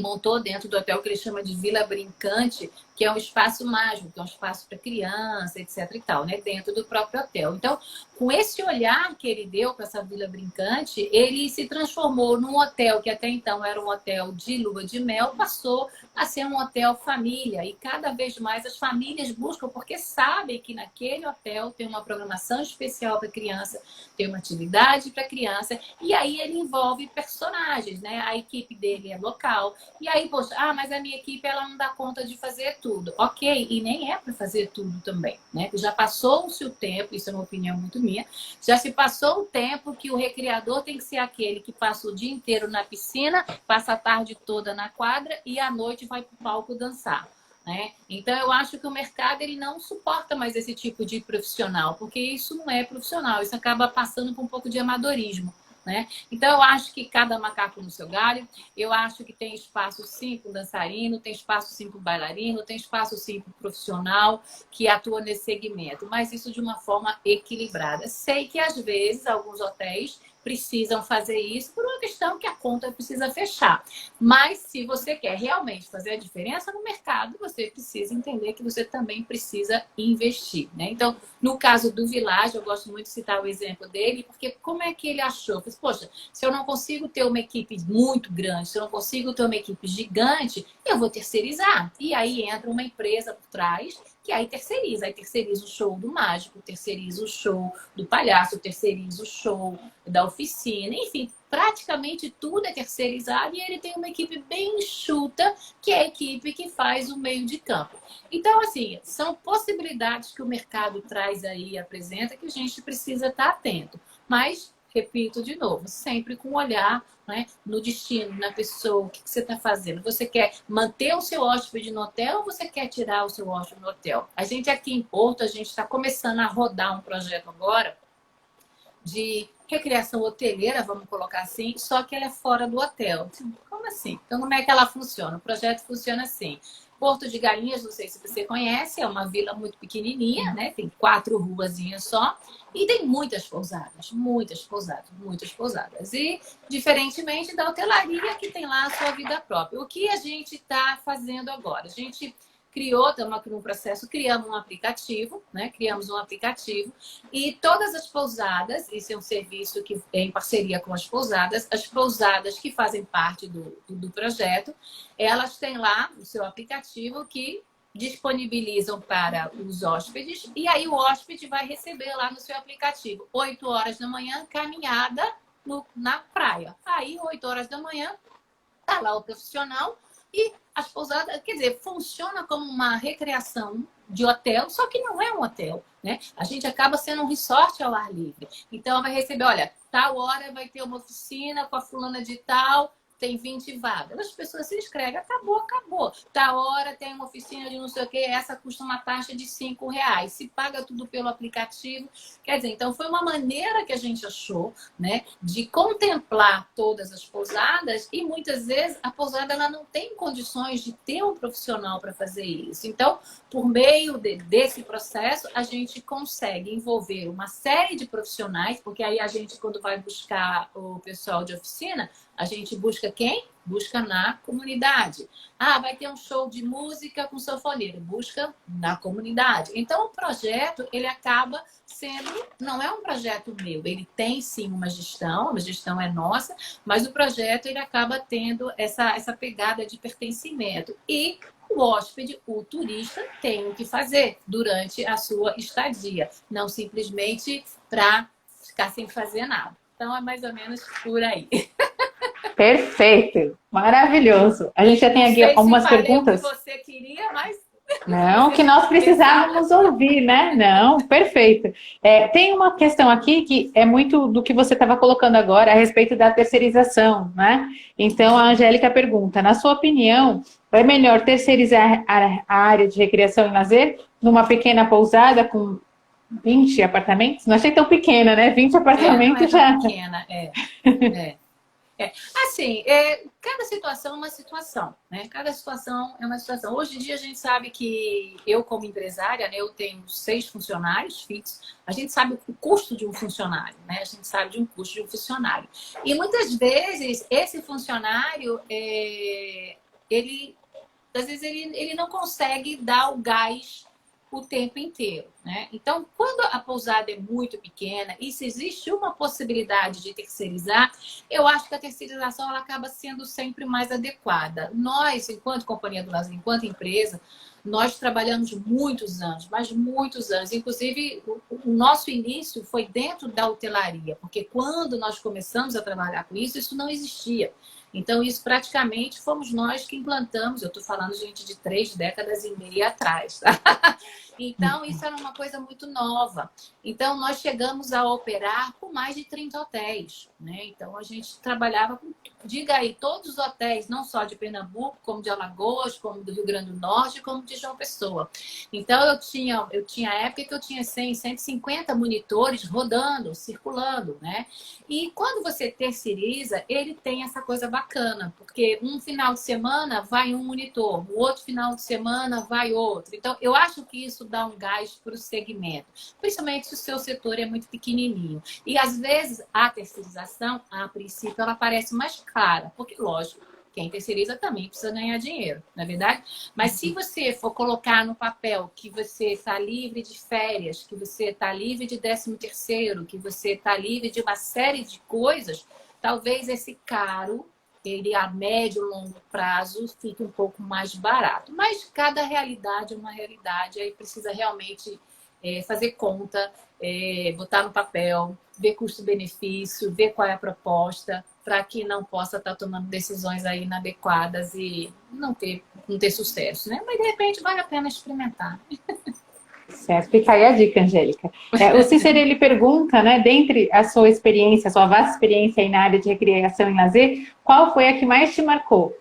montou dentro do hotel que ele chama de Vila Brincante, que é um espaço mágico, que é um espaço para criança, etc e tal, né? Dentro do próprio hotel. Então, com esse olhar que ele deu para essa Vila Brincante, ele se transformou num hotel que até então era um hotel de lua de mel, passou a ser um hotel família. E cada vez mais as famílias buscam, porque sabem que naquele hotel tem uma programação especial para criança, tem uma atividade para criança, e aí ele envolve personagens, né? A equipe dele é local. E aí, poxa, mas a minha equipe ela não dá conta de fazer tudo. Ok, e nem é para fazer tudo também, né? Já passou-se o tempo, isso é uma opinião muito minha, já se passou o tempo que o recreador tem que ser aquele que passa o dia inteiro na piscina, passa a tarde toda na quadra e à noite vai para o palco dançar. Né? Então, eu acho que o mercado ele não suporta mais esse tipo de profissional, porque isso não é profissional, isso acaba passando por um pouco de amadorismo. Né? Então, eu acho que cada macaco no seu galho, eu acho que tem espaço sim para o dançarino, tem espaço sim para o bailarino, tem espaço sim para o profissional que atua nesse segmento, mas isso de uma forma equilibrada. Sei que às vezes alguns hotéis precisam fazer isso por uma questão que a conta precisa fechar. Mas se você quer realmente fazer a diferença no mercado, você precisa entender que você também precisa investir. Né? Então, no caso do Village, eu gosto muito de citar o exemplo dele, porque como é que ele achou? Poxa, se eu não consigo ter uma equipe muito grande, se eu não consigo ter uma equipe gigante, eu vou terceirizar. E aí entra uma empresa por trás que aí terceiriza o show do mágico, terceiriza o show do palhaço, terceiriza o show da oficina, enfim, praticamente tudo é terceirizado e ele tem uma equipe bem enxuta, que é a equipe que faz o meio de campo. Então, assim, são possibilidades que o mercado traz aí, apresenta, que a gente precisa estar atento. Mas, repito de novo, sempre com um olhar, né, no destino, na pessoa, o que você está fazendo. Você quer manter o seu hóspede no hotel ou você quer tirar o seu hóspede no hotel? A gente aqui em Porto, a gente está começando a rodar um projeto agora de recreação hoteleira, vamos colocar assim, só que ela é fora do hotel. Como assim? Então, como é que ela funciona? O projeto funciona assim. Porto de Galinhas, não sei se você conhece, é uma vila muito pequenininha, né? Tem 4 ruazinhas só e tem muitas pousadas, muitas pousadas, muitas pousadas. E, diferentemente da hotelaria, que tem lá a sua vida própria. O que a gente está fazendo agora? A gente estamos aqui no processo, criamos um aplicativo, né? Criamos um aplicativo e todas as pousadas, isso é um serviço que é em parceria com as pousadas que fazem parte do projeto, elas têm lá o seu aplicativo que disponibilizam para os hóspedes e aí o hóspede vai receber lá no seu aplicativo 8 horas da manhã, caminhada na praia. Aí, 8 horas da manhã, tá lá o profissional e as pousadas, quer dizer, funciona como uma recreação de hotel, só que não é um hotel, né? A gente acaba sendo um resort ao ar livre. Então, vai receber, olha, tal hora vai ter uma oficina com a fulana de tal, tem 20 vagas. As pessoas se inscrevem, acabou, acabou. Tal hora tem uma oficina de não sei o que, essa custa uma taxa de R$ 5. Se paga tudo pelo aplicativo. Quer dizer, então foi uma maneira que a gente achou, né, de contemplar todas as pousadas e muitas vezes a pousada ela não tem condições de ter um profissional para fazer isso. Então, por meio desse processo, a gente consegue envolver uma série de profissionais, porque aí a gente, quando vai buscar o pessoal de oficina, a gente busca quem? Busca na comunidade. Ah, vai ter um show de música com sanfoneiro. Busca na comunidade. Então, o projeto, ele acaba sendo... Não é um projeto meu. Ele tem, sim, uma gestão é nossa, mas o projeto, ele acaba tendo essa pegada de pertencimento. E o hóspede, o turista, tem o que fazer durante a sua estadia. Não simplesmente para ficar sem fazer nada. Então, é mais ou menos por aí. Perfeito, maravilhoso. A gente já tem aqui algumas perguntas. Não sei se falei o que você queria, mas... Não, que nós precisávamos ouvir, né? Não, perfeito. Tem uma questão aqui que é muito do que você estava colocando agora a respeito da terceirização, né? Então, a Angélica pergunta, na sua opinião, é melhor terceirizar a área de recreação e lazer numa pequena pousada com 20 apartamentos? Não achei tão pequena, né? 20 apartamentos não é já. Pequena, Assim, cada situação é uma situação, né? Cada situação é uma situação. Hoje em dia a gente sabe que eu, como empresária, né, eu tenho 6 funcionários fixos. A gente sabe o custo de um funcionário, né? A gente sabe de um custo de um funcionário. E muitas vezes esse funcionário, às vezes ele não consegue dar o gás o tempo inteiro, né? Então, quando a pousada é muito pequena e se existe uma possibilidade de terceirizar, eu acho que a terceirização ela acaba sendo sempre mais adequada. Nós, enquanto Companhia do Lazer, enquanto empresa, nós trabalhamos muitos anos, mas muitos anos. Inclusive, o nosso início foi dentro da hotelaria, porque quando nós começamos a trabalhar com isso, isso não existia. Então, isso praticamente fomos nós que implantamos. Eu estou falando, gente, de 3 décadas e meia atrás. Tá? Então, isso era uma coisa muito nova. Então, nós chegamos a operar com mais de 30 hotéis. Né? Então, a gente trabalhava com, diga aí, todos os hotéis, não só de Pernambuco, como de Alagoas, como do Rio Grande do Norte, como de João Pessoa. Então, eu tinha época que eu tinha 100, 150 monitores rodando, circulando. Né? E quando você terceiriza, ele tem essa coisa bacana, porque um final de semana vai um monitor, o outro final de semana vai outro. Então, eu acho que isso dá um gás para o segmento, principalmente se o seu setor é muito pequenininho. E, às vezes, a terceirização, a princípio, ela parece mais clara, porque, lógico, quem terceiriza também precisa ganhar dinheiro, não é verdade? Mas se você for colocar no papel que você está livre de férias, que você está livre de 13º, que você está livre de uma série de coisas, talvez esse caro, ele a médio e longo prazo, fique um pouco mais barato. Mas cada realidade é uma realidade, aí precisa realmente fazer conta, botar no papel, ver custo-benefício, ver qual é a proposta, para que não possa estar tomando decisões aí inadequadas e não ter sucesso, né? Mas, de repente, vale a pena experimentar. Certo, fica aí a dica, Angélica. O Cícero, ele pergunta, né, dentre a sua experiência, a sua vasta experiência aí na área de recreação e lazer, qual foi a que mais te marcou?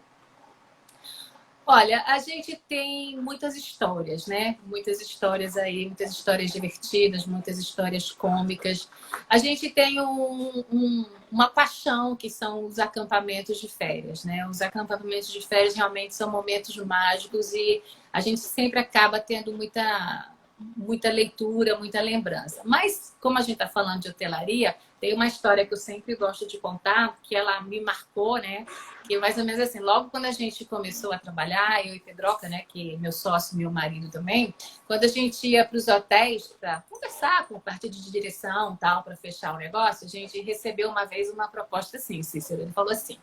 Olha, a gente tem muitas histórias, né? Muitas histórias aí, muitas histórias divertidas, muitas histórias cômicas. A gente tem uma paixão que são os acampamentos de férias, né? Os acampamentos de férias realmente são momentos mágicos e a gente sempre acaba tendo muita leitura, muita lembrança. Mas, como a gente está falando de hotelaria, tem uma história que eu sempre gosto de contar, que ela me marcou, né? Que mais ou menos assim, logo quando a gente começou a trabalhar, eu e Pedroca, né? Que é meu sócio, meu marido também, quando a gente ia para os hotéis para conversar com parte de direção tal, para fechar o negócio, a gente recebeu uma vez uma proposta assim, Cícero. Ele falou assim: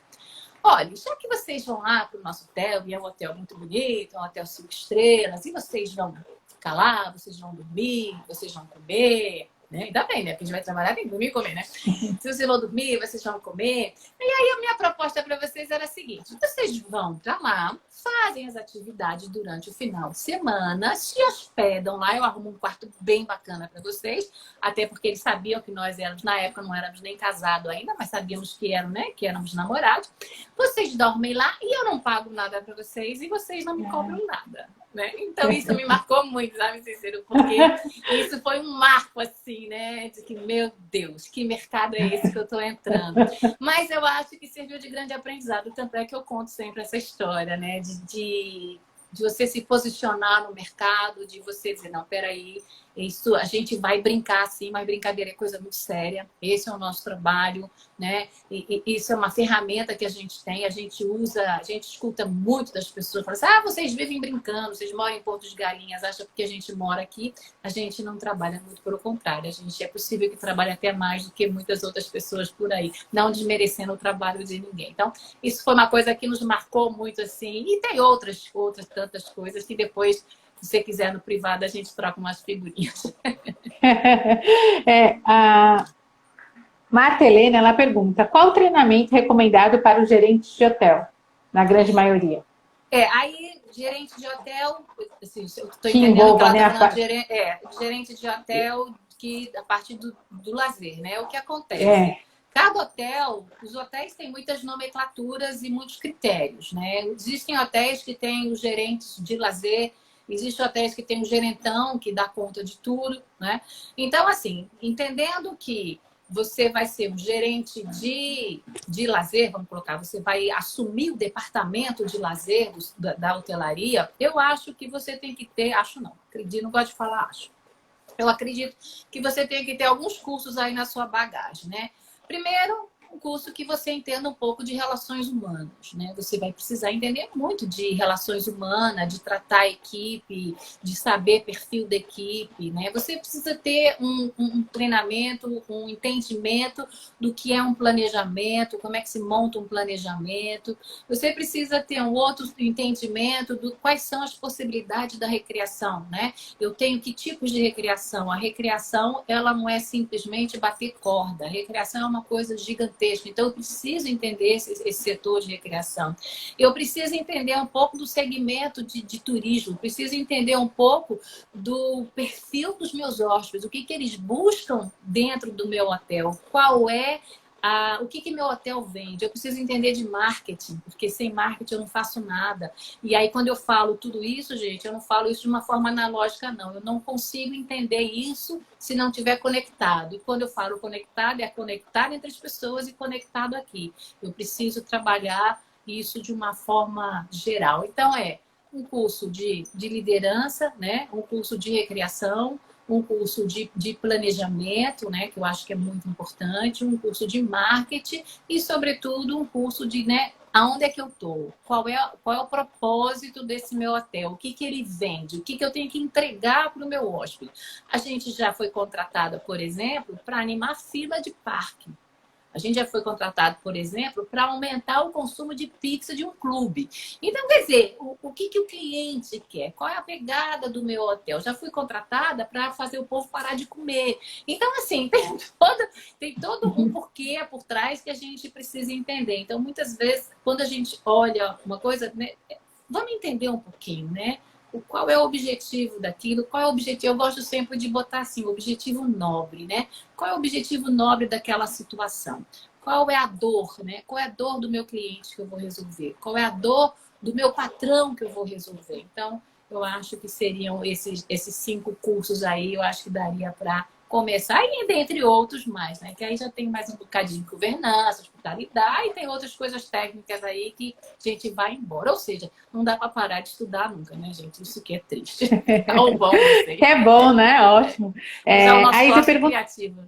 olha, já que vocês vão lá para o nosso hotel, e é um hotel muito bonito, é um hotel 5 estrelas, e vocês vão ficar lá, vocês vão dormir, vocês vão comer, né? Ainda bem, né? Porque a gente vai trabalhar, tem que dormir e comer, né? Se vocês vão dormir, vocês vão comer. E aí a minha proposta para vocês era a seguinte: vocês vão para lá, fazem as atividades durante o final de semana, se hospedam lá, eu arrumo um quarto bem bacana para vocês, até porque eles sabiam que nós éramos, na época não éramos nem casados ainda, mas sabíamos que eram, né? Que éramos namorados. Vocês dormem lá e eu não pago nada para vocês e vocês não me cobram nada. Né? Então isso me marcou muito, sabe, Cícero? Porque isso foi um marco assim, né? De que, meu Deus, que mercado é esse que eu tô entrando? Mas eu acho que serviu de grande aprendizado, tanto é que eu conto sempre essa história, né? De você se posicionar no mercado, de você dizer, não, peraí, Isso, a gente vai brincar, sim, mas brincadeira é coisa muito séria. Esse é o nosso trabalho, né? E isso é uma ferramenta que a gente tem, a gente usa, a gente escuta muito das pessoas, fala assim, ah, vocês vivem brincando, vocês moram em Porto de Galinhas, acha que porque a gente mora aqui, a gente não trabalha muito, pelo contrário, a gente é possível que trabalhe até mais do que muitas outras pessoas por aí, não desmerecendo o trabalho de ninguém. Então, isso foi uma coisa que nos marcou muito, assim, e tem outras tantas coisas que depois, se você quiser no privado, a gente troca umas figurinhas. A Marta Helena, ela pergunta, qual o treinamento recomendado para os gerentes de hotel, na grande maioria? Aí, gerente de hotel, assim, eu estou Que entendendo que envolva, ela né? está falando de gerente de hotel que a partir do lazer, né? O que acontece? Cada hotel, os hotéis têm muitas nomenclaturas e muitos critérios, né? Existem hotéis que têm os gerentes de lazer, existem hotéis que têm o gerentão, que dá conta de tudo, né? Então, assim, entendendo que você vai ser um gerente de lazer, vamos colocar, você vai assumir o departamento de lazer da hotelaria, eu acho que você tem que ter, acho não, acredito, não gosto de falar acho. Eu acredito que você tem que ter alguns cursos aí na sua bagagem, né? Primeiro, um curso que você entenda um pouco de relações humanas, né? Você vai precisar entender muito de relações humanas, de tratar a equipe, de saber perfil da equipe, né? Você precisa ter um treinamento, um entendimento do que é um planejamento, como é que se monta um planejamento. Você precisa ter um outro entendimento do quais são as possibilidades da recreação, né? Eu tenho que tipos de recreação? A recreação, ela não é simplesmente bater corda. A recreação é uma coisa gigantesca. Então, eu preciso entender esse setor de recreação. Eu preciso entender um pouco do segmento de turismo. Preciso entender um pouco do perfil dos meus hóspedes. O que eles buscam dentro do meu hotel. Qual é o que meu hotel vende? Eu preciso entender de marketing, porque sem marketing eu não faço nada. E aí, quando eu falo tudo isso, gente, eu não falo isso de uma forma analógica, não. Eu não consigo entender isso se não estiver conectado. E quando eu falo conectado, é conectado entre as pessoas e conectado aqui. Eu preciso trabalhar isso de uma forma geral. Então, um curso de liderança, né? Um curso de recreação, um curso de planejamento, né, que eu acho que é muito importante, um curso de marketing e, sobretudo, um curso de, né, aonde é que eu estou? Qual é o propósito desse meu hotel? O que ele vende? O que eu tenho que entregar para o meu hóspede? A gente já foi contratada, por exemplo, para animar fila de parque. A gente já foi contratado, por exemplo, para aumentar o consumo de pizza de um clube. Então, quer dizer, o que o cliente quer? Qual é a pegada do meu hotel? Já fui contratada para fazer o povo parar de comer. Então, assim, tem todo um porquê por trás que a gente precisa entender. Então, muitas vezes, quando a gente olha uma coisa, né, vamos entender um pouquinho, né? Qual é o objetivo daquilo, qual é o objetivo, eu gosto sempre de botar assim, o objetivo nobre, né? Qual é o objetivo nobre daquela situação? Qual é a dor, né? Qual é a dor do meu cliente que eu vou resolver? Qual é a dor do meu patrão que eu vou resolver? Então, eu acho que seriam esses 5 cursos aí, eu acho que daria para começar, e dentre outros mais, né? Que aí já tem mais um bocadinho de governança, hospitalidade, e tem outras coisas técnicas aí que a gente vai embora. Ou seja, não dá para parar de estudar nunca, né, gente? Isso que é triste. Tá bom, vocês. É bom, né? Ótimo. É o nosso A Isa sócio criativo.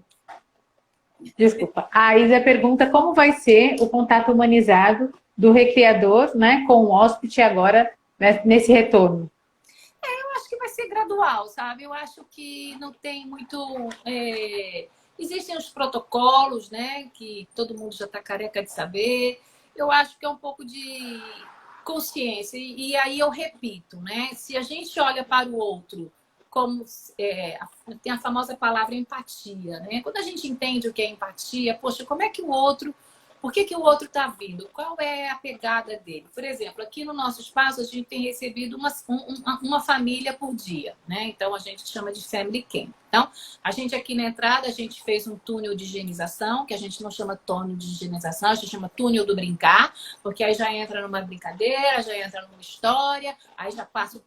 Desculpa. A Isa pergunta como vai ser o contato humanizado do recreador, né, com o hóspede agora, né, nesse retorno. Eu acho que vai ser gradual, sabe? Eu acho que não tem muito... Existem os protocolos, né? Que todo mundo já está careca de saber. Eu acho que é um pouco de consciência. E aí eu repito, né? Se a gente olha para o outro como... tem a famosa palavra empatia, né? Quando a gente entende o que é empatia, poxa, como é que o outro... Por que o outro está vindo? Qual é a pegada dele? Por exemplo, aqui no nosso espaço, a gente tem recebido uma família por dia, né? Então, a gente chama de family camp. Então, a gente aqui na entrada, a gente fez um túnel de higienização, que a gente não chama túnel de higienização, a gente chama túnel do brincar, porque aí já entra numa brincadeira, já entra numa história, aí já passa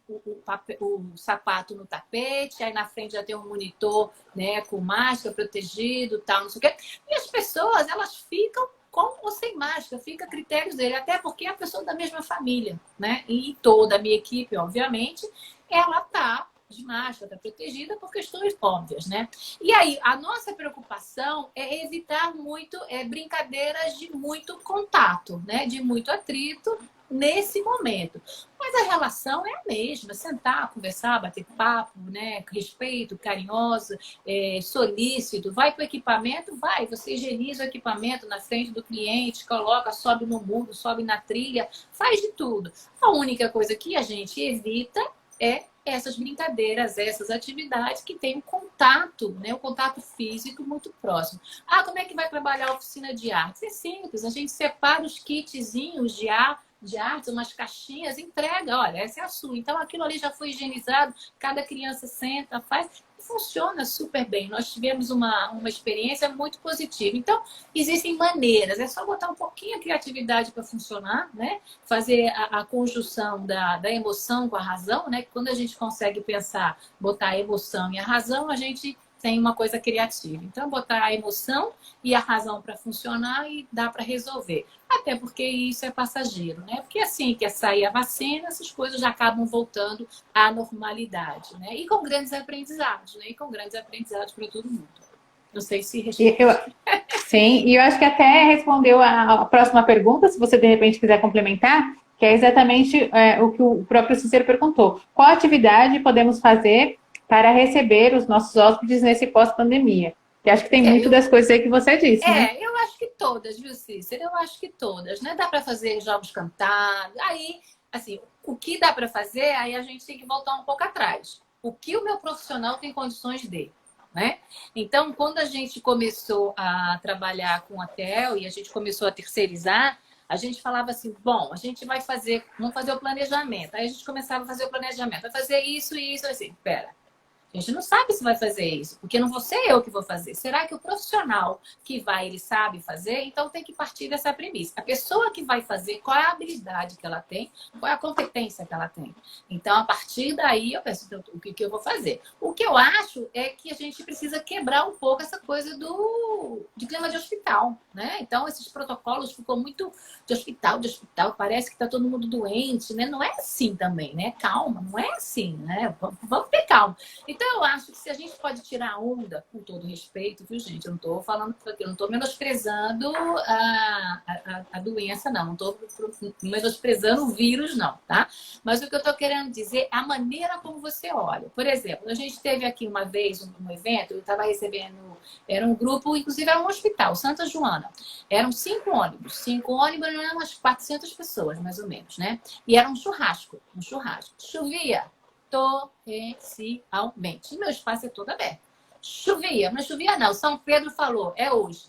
o sapato no tapete, aí na frente já tem um monitor, né, com máscara, protegido, tal, não sei o quê. E as pessoas, elas ficam com ou sem máscara, fica a critérios dele, até porque é a pessoa da mesma família, né? E toda a minha equipe, obviamente, ela tá de máscara, está protegida por questões óbvias, né? E aí, a nossa preocupação é evitar muito brincadeiras de muito contato, né? De muito atrito nesse momento. Mas a relação é a mesma, sentar, conversar, bater papo, né? Respeito, carinhoso, solícito, vai para o equipamento, vai, você higieniza o equipamento na frente do cliente, coloca, sobe no muro, sobe na trilha, faz de tudo. A única coisa que a gente evita é essas brincadeiras, essas atividades que têm um contato, né? O contato físico muito próximo. Ah, como é que vai trabalhar a oficina de artes? É simples, a gente separa os kitzinhos de artes, umas caixinhas, entrega, olha, essa é a sua. Então, aquilo ali já foi higienizado, cada criança senta, faz, e funciona super bem. Nós tivemos uma experiência muito positiva. Então, existem maneiras, é só botar um pouquinho a criatividade para funcionar, né? Fazer a conjunção da emoção com a razão, né? Quando a gente consegue pensar, botar a emoção e a razão, a gente tem uma coisa criativa. Então, botar a emoção e a razão para funcionar e dá para resolver. Até porque isso é passageiro, né? Porque assim que sair a vacina, essas coisas já acabam voltando à normalidade, né? E com grandes aprendizados, né? E com grandes aprendizados para todo mundo. Não sei se responde. Sim, e eu acho que até respondeu a próxima pergunta, se você de repente quiser complementar, que é exatamente o que o próprio Cícero perguntou. Qual atividade podemos fazer para receber os nossos hóspedes nesse pós-pandemia? Que acho que tem muito das coisas aí que você disse, né? Eu acho que todas, viu, Cícero? Eu acho que todas, né? Dá para fazer jogos cantados. Aí, assim, o que dá para fazer, aí a gente tem que voltar um pouco atrás. O que o meu profissional tem condições de, né? Então, quando a gente começou a trabalhar com hotel e a gente começou a terceirizar, a gente falava assim, bom, a gente vai fazer, vamos fazer o planejamento. Aí a gente começava a fazer o planejamento, vai fazer isso e isso, assim, pera. A gente não sabe se vai fazer isso, porque não vou ser eu que vou fazer. Será que o profissional que vai, ele sabe fazer? Então tem que partir dessa premissa. A pessoa que vai fazer, qual é a habilidade que ela tem, qual é a competência que ela tem. Então, a partir daí, eu penso, então, o que eu vou fazer? O que eu acho é que a gente precisa quebrar um pouco essa coisa de clima de hospital, né? Então, esses protocolos ficou muito de hospital, parece que está todo mundo doente, né? Não é assim também, né? Calma, não é assim, né? Vamos ter calma. Então, eu acho que se a gente pode tirar a onda, com todo respeito, viu, gente? Eu não estou falando, eu não estou menosprezando a doença, não. Não estou menosprezando o vírus, não, tá? Mas o que eu estou querendo dizer é a maneira como você olha. Por exemplo, a gente teve aqui uma vez um evento, eu estava recebendo, era um grupo, inclusive era um hospital, Santa Joana. Eram 5 ônibus. 5 ônibus eram umas 400 pessoas, mais ou menos, né? E era um churrasco. Chovia torrencialmente. E meu espaço é todo aberto. Chovia, mas chovia não. São Pedro falou, é hoje.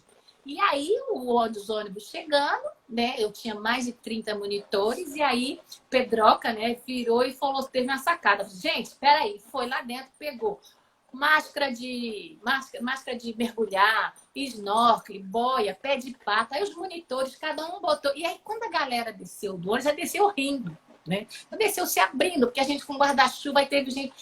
E aí, os ônibus chegando, né? Eu tinha mais de 30 monitores, e aí, Pedroca, né, virou e falou, teve uma sacada. Gente, espera aí, foi lá dentro, pegou máscara de mergulhar, snorkel, boia, pé de pato. Aí os monitores, cada um botou. E aí, quando a galera desceu do ônibus, já desceu rindo, né? Já desceu se abrindo, porque a gente com guarda-chuva, aí teve gente...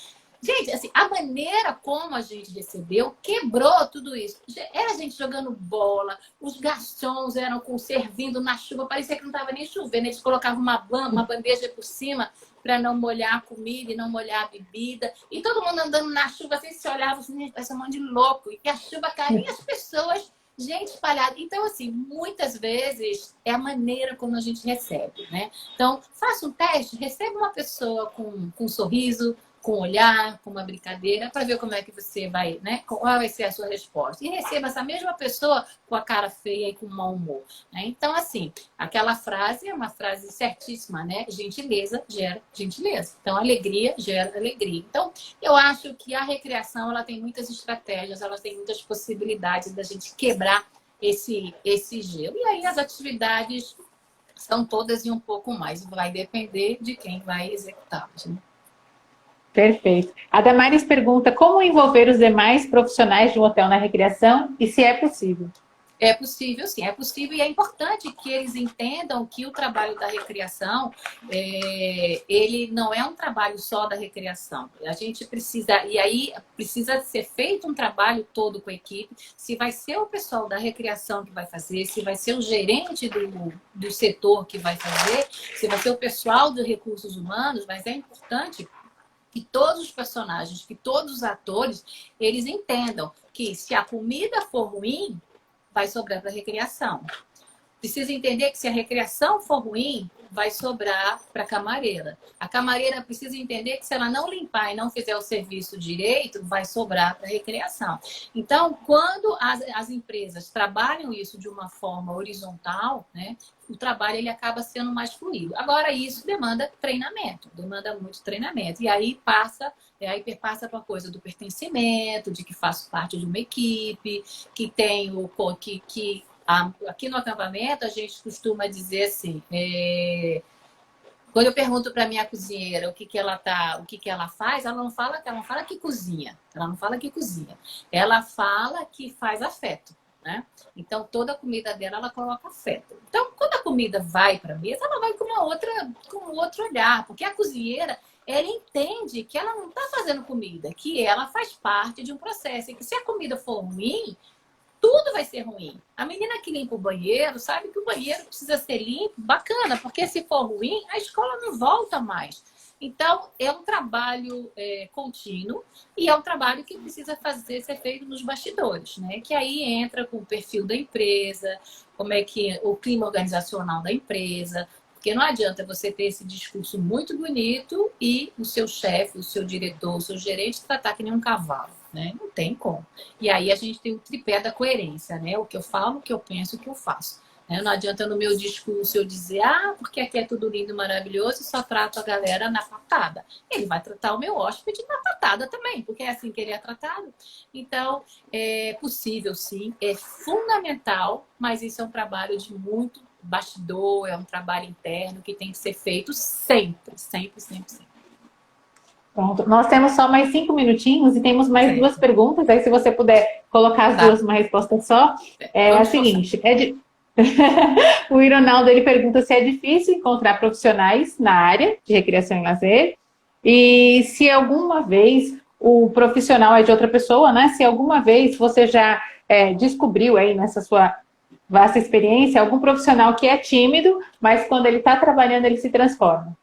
Gente, assim, a maneira como a gente recebeu quebrou tudo isso. Era a gente jogando bola, os garçons eram servindo na chuva, parecia que não estava nem chovendo. Eles colocavam uma bandeja por cima para não molhar a comida e não molhar a bebida. E todo mundo andando na chuva, assim, se olhava assim, essa mão de louco. E a chuva caía e as pessoas, gente espalhada. Então, assim, muitas vezes é a maneira como a gente recebe, né? Então, faça um teste, receba uma pessoa com um sorriso, com um olhar, com uma brincadeira, para ver como é que você vai, né? Qual vai ser a sua resposta. E receba essa mesma pessoa com a cara feia e com mau humor, né? Então, assim, aquela frase é uma frase certíssima, né? Gentileza gera gentileza. Então, alegria gera alegria. Então, eu acho que a recreação, ela tem muitas estratégias, ela tem muitas possibilidades da gente quebrar esse gelo. E aí, as atividades são todas e um pouco mais. Vai depender de quem vai executá-las, né? Perfeito. A Damares pergunta como envolver os demais profissionais de um hotel na recreação e se é possível. É possível, sim, é possível, e é importante que eles entendam que o trabalho da recreação, ele não é um trabalho só da recreação. A gente precisa, e aí precisa ser feito um trabalho todo com a equipe, se vai ser o pessoal da recreação que vai fazer, se vai ser o gerente do setor que vai fazer, se vai ser o pessoal dos recursos humanos, mas é importante que todos os personagens, que todos os atores, eles entendam que se a comida for ruim, vai sobrar para a recreação. Precisa entender que se a recreação for ruim, vai sobrar para a camareira. A camareira precisa entender que se ela não limpar e não fizer o serviço direito, vai sobrar para a recreação. Então, quando as empresas trabalham isso de uma forma horizontal, né, o trabalho ele acaba sendo mais fluido. Agora, isso demanda treinamento, demanda muito treinamento. E aí perpassa para a coisa do pertencimento, de que faço parte de uma equipe, que tenho aqui no acampamento, a gente costuma dizer assim, quando eu pergunto para minha cozinheira o que ela faz, ela não fala que cozinha. Ela não fala que cozinha. Ela fala que faz afeto, né? Então, toda a comida dela, ela coloca afeto. Então, quando a comida vai para a mesa, ela vai com um outro olhar. Porque a cozinheira, ela entende que ela não está fazendo comida, que ela faz parte de um processo. E que se a comida for ruim, tudo vai ser ruim. A menina que limpa o banheiro sabe que o banheiro precisa ser limpo, bacana, porque se for ruim, a escola não volta mais. Então, é um trabalho contínuo e é um trabalho que precisa ser feito nos bastidores, né? Que aí entra com o perfil da empresa, como é que o clima organizacional da empresa. Porque não adianta você ter esse discurso muito bonito e o seu chefe, o seu diretor, o seu gerente tratar que nem um cavalo, né? Não tem como. E aí a gente tem o tripé da coerência, né? O que eu falo, o que eu penso, o que eu faço. Não adianta no meu discurso eu dizer, porque aqui é tudo lindo e maravilhoso e só trato a galera na patada. Ele vai tratar o meu hóspede na patada também, porque é assim que ele é tratado. Então, é possível sim, é fundamental, mas isso é um trabalho de muito bastidor, é um trabalho interno que tem que ser feito sempre, sempre, sempre, sempre. Pronto. Nós temos só mais 5 minutinhos e temos mais Certo. 2 perguntas. Aí, se você puder colocar as duas numa resposta só, é a seguinte. O Ironaldo, ele pergunta se é difícil encontrar profissionais na área de recreação e lazer e se alguma vez o profissional é de outra pessoa, né? Se alguma vez você já descobriu aí nessa sua vasta experiência algum profissional que é tímido, mas quando ele está trabalhando ele se transforma.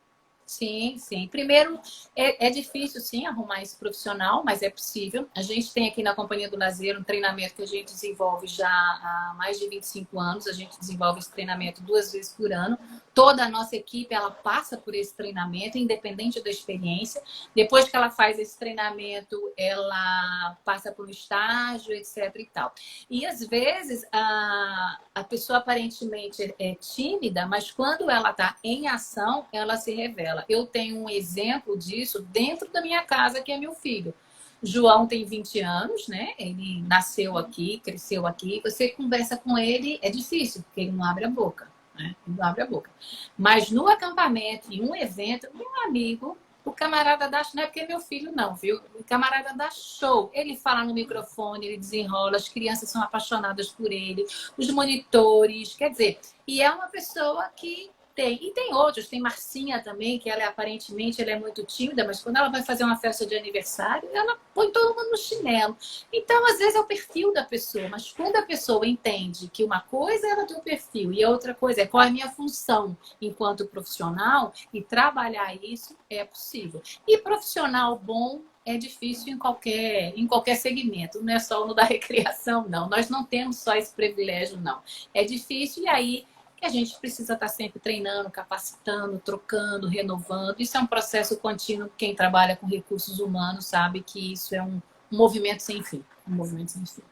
Sim, sim. Primeiro, é difícil, sim, arrumar esse profissional, mas é possível. A gente tem aqui na Companhia do Lazer um treinamento que a gente desenvolve já há mais de 25 anos. A gente desenvolve esse treinamento 2 vezes por ano. Toda a nossa equipe, ela passa por esse treinamento, independente da experiência. Depois que ela faz esse treinamento, ela passa por um estágio, etc e tal. E, às vezes, a pessoa aparentemente é tímida, mas quando ela está em ação, ela se revela. Eu tenho um exemplo disso dentro da minha casa, que é meu filho. João tem 20 anos, né? Ele nasceu aqui, cresceu aqui. Você conversa com ele, é difícil, porque ele não abre a boca, né? Ele não abre a boca. Mas no acampamento, em um evento, meu amigo, o camarada dá... Não é porque é meu filho, não, viu? O camarada dá show. Ele fala no microfone, ele desenrola, as crianças são apaixonadas por ele, os monitores, quer dizer... E é uma pessoa que tem outros, tem Marcinha também, que ela aparentemente ela é muito tímida, mas quando ela vai fazer uma festa de aniversário, ela põe todo mundo no chinelo. Então, às vezes é o perfil da pessoa, mas quando a pessoa entende que uma coisa é o teu perfil e a outra coisa é qual é a minha função enquanto profissional, e trabalhar isso é possível. E profissional bom é difícil em qualquer segmento, não é só no da recreação, não. Nós não temos só esse privilégio, não. É difícil e aí que a gente precisa estar sempre treinando, capacitando, trocando, renovando. Isso é um processo contínuo. Quem trabalha com recursos humanos sabe que isso é um movimento sem fim. Um movimento sem fim.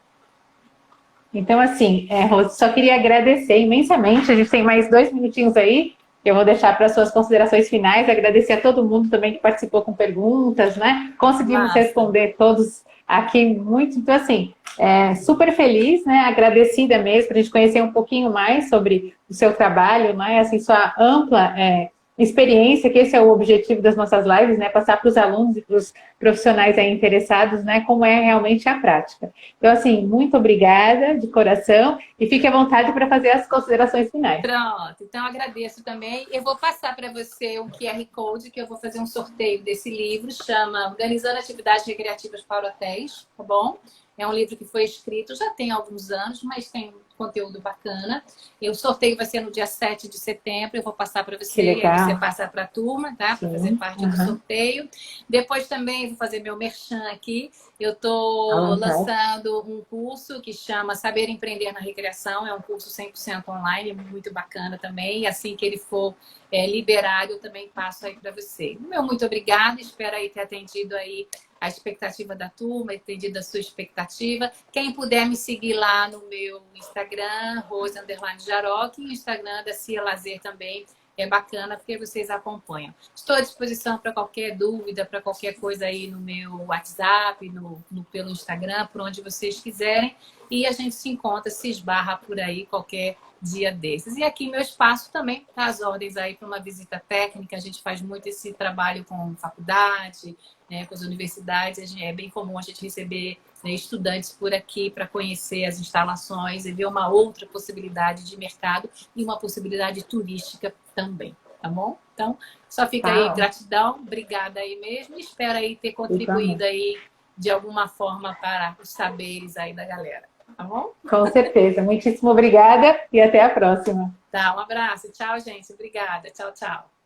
Então, assim, Rose, só queria agradecer imensamente. A gente tem mais 2 minutinhos aí, que eu vou deixar para as suas considerações finais. Agradecer a todo mundo também que participou com perguntas, né? Conseguimos responder todos aqui muito. Então, assim, super feliz, né? Agradecida mesmo para a gente conhecer um pouquinho mais sobre o seu trabalho, né? Assim, sua ampla experiência, que esse é o objetivo das nossas lives, né? Passar para os alunos e para os profissionais aí interessados, né? Como é realmente a prática. Então, assim, muito obrigada de coração e fique à vontade para fazer as considerações finais. Pronto, então agradeço também. Eu vou passar para você um QR Code, que eu vou fazer um sorteio desse livro, chama Organizando Atividades Recreativas para Hotéis, tá bom? É um livro que foi escrito já tem alguns anos, mas tem conteúdo bacana. O sorteio vai ser no dia 7 de setembro, eu vou passar para você, Que legal. você passa para a turma, tá? Para fazer parte do sorteio. Depois também vou fazer meu merchan aqui. Eu estou lançando um curso que chama Saber Empreender na Recreação. É um curso 100% online, muito bacana também. E assim que ele for liberado, eu também passo aí para você. Meu muito obrigada, espero aí ter atendido aí a expectativa da turma, atendido a sua expectativa. Quem puder me seguir lá no meu Instagram, Rose_Jaroc, e o Instagram da Cia Lazer também. É bacana porque vocês acompanham. Estou à disposição para qualquer dúvida, para qualquer coisa aí no meu WhatsApp, pelo Instagram, por onde vocês quiserem. E a gente se encontra, se esbarra por aí qualquer dia desses. E aqui meu espaço também está às ordens aí para uma visita técnica. A gente faz muito esse trabalho com faculdade, né, com as universidades. É bem comum a gente receber, né, estudantes por aqui para conhecer as instalações e ver uma outra possibilidade de mercado e uma possibilidade turística também, tá bom? Então, só fica aí gratidão, obrigada aí mesmo, e espero aí ter contribuído aí de alguma forma para os saberes aí da galera, tá bom? Com certeza, muitíssimo obrigada e até a próxima. Tá, um abraço, tchau gente, obrigada, tchau, tchau.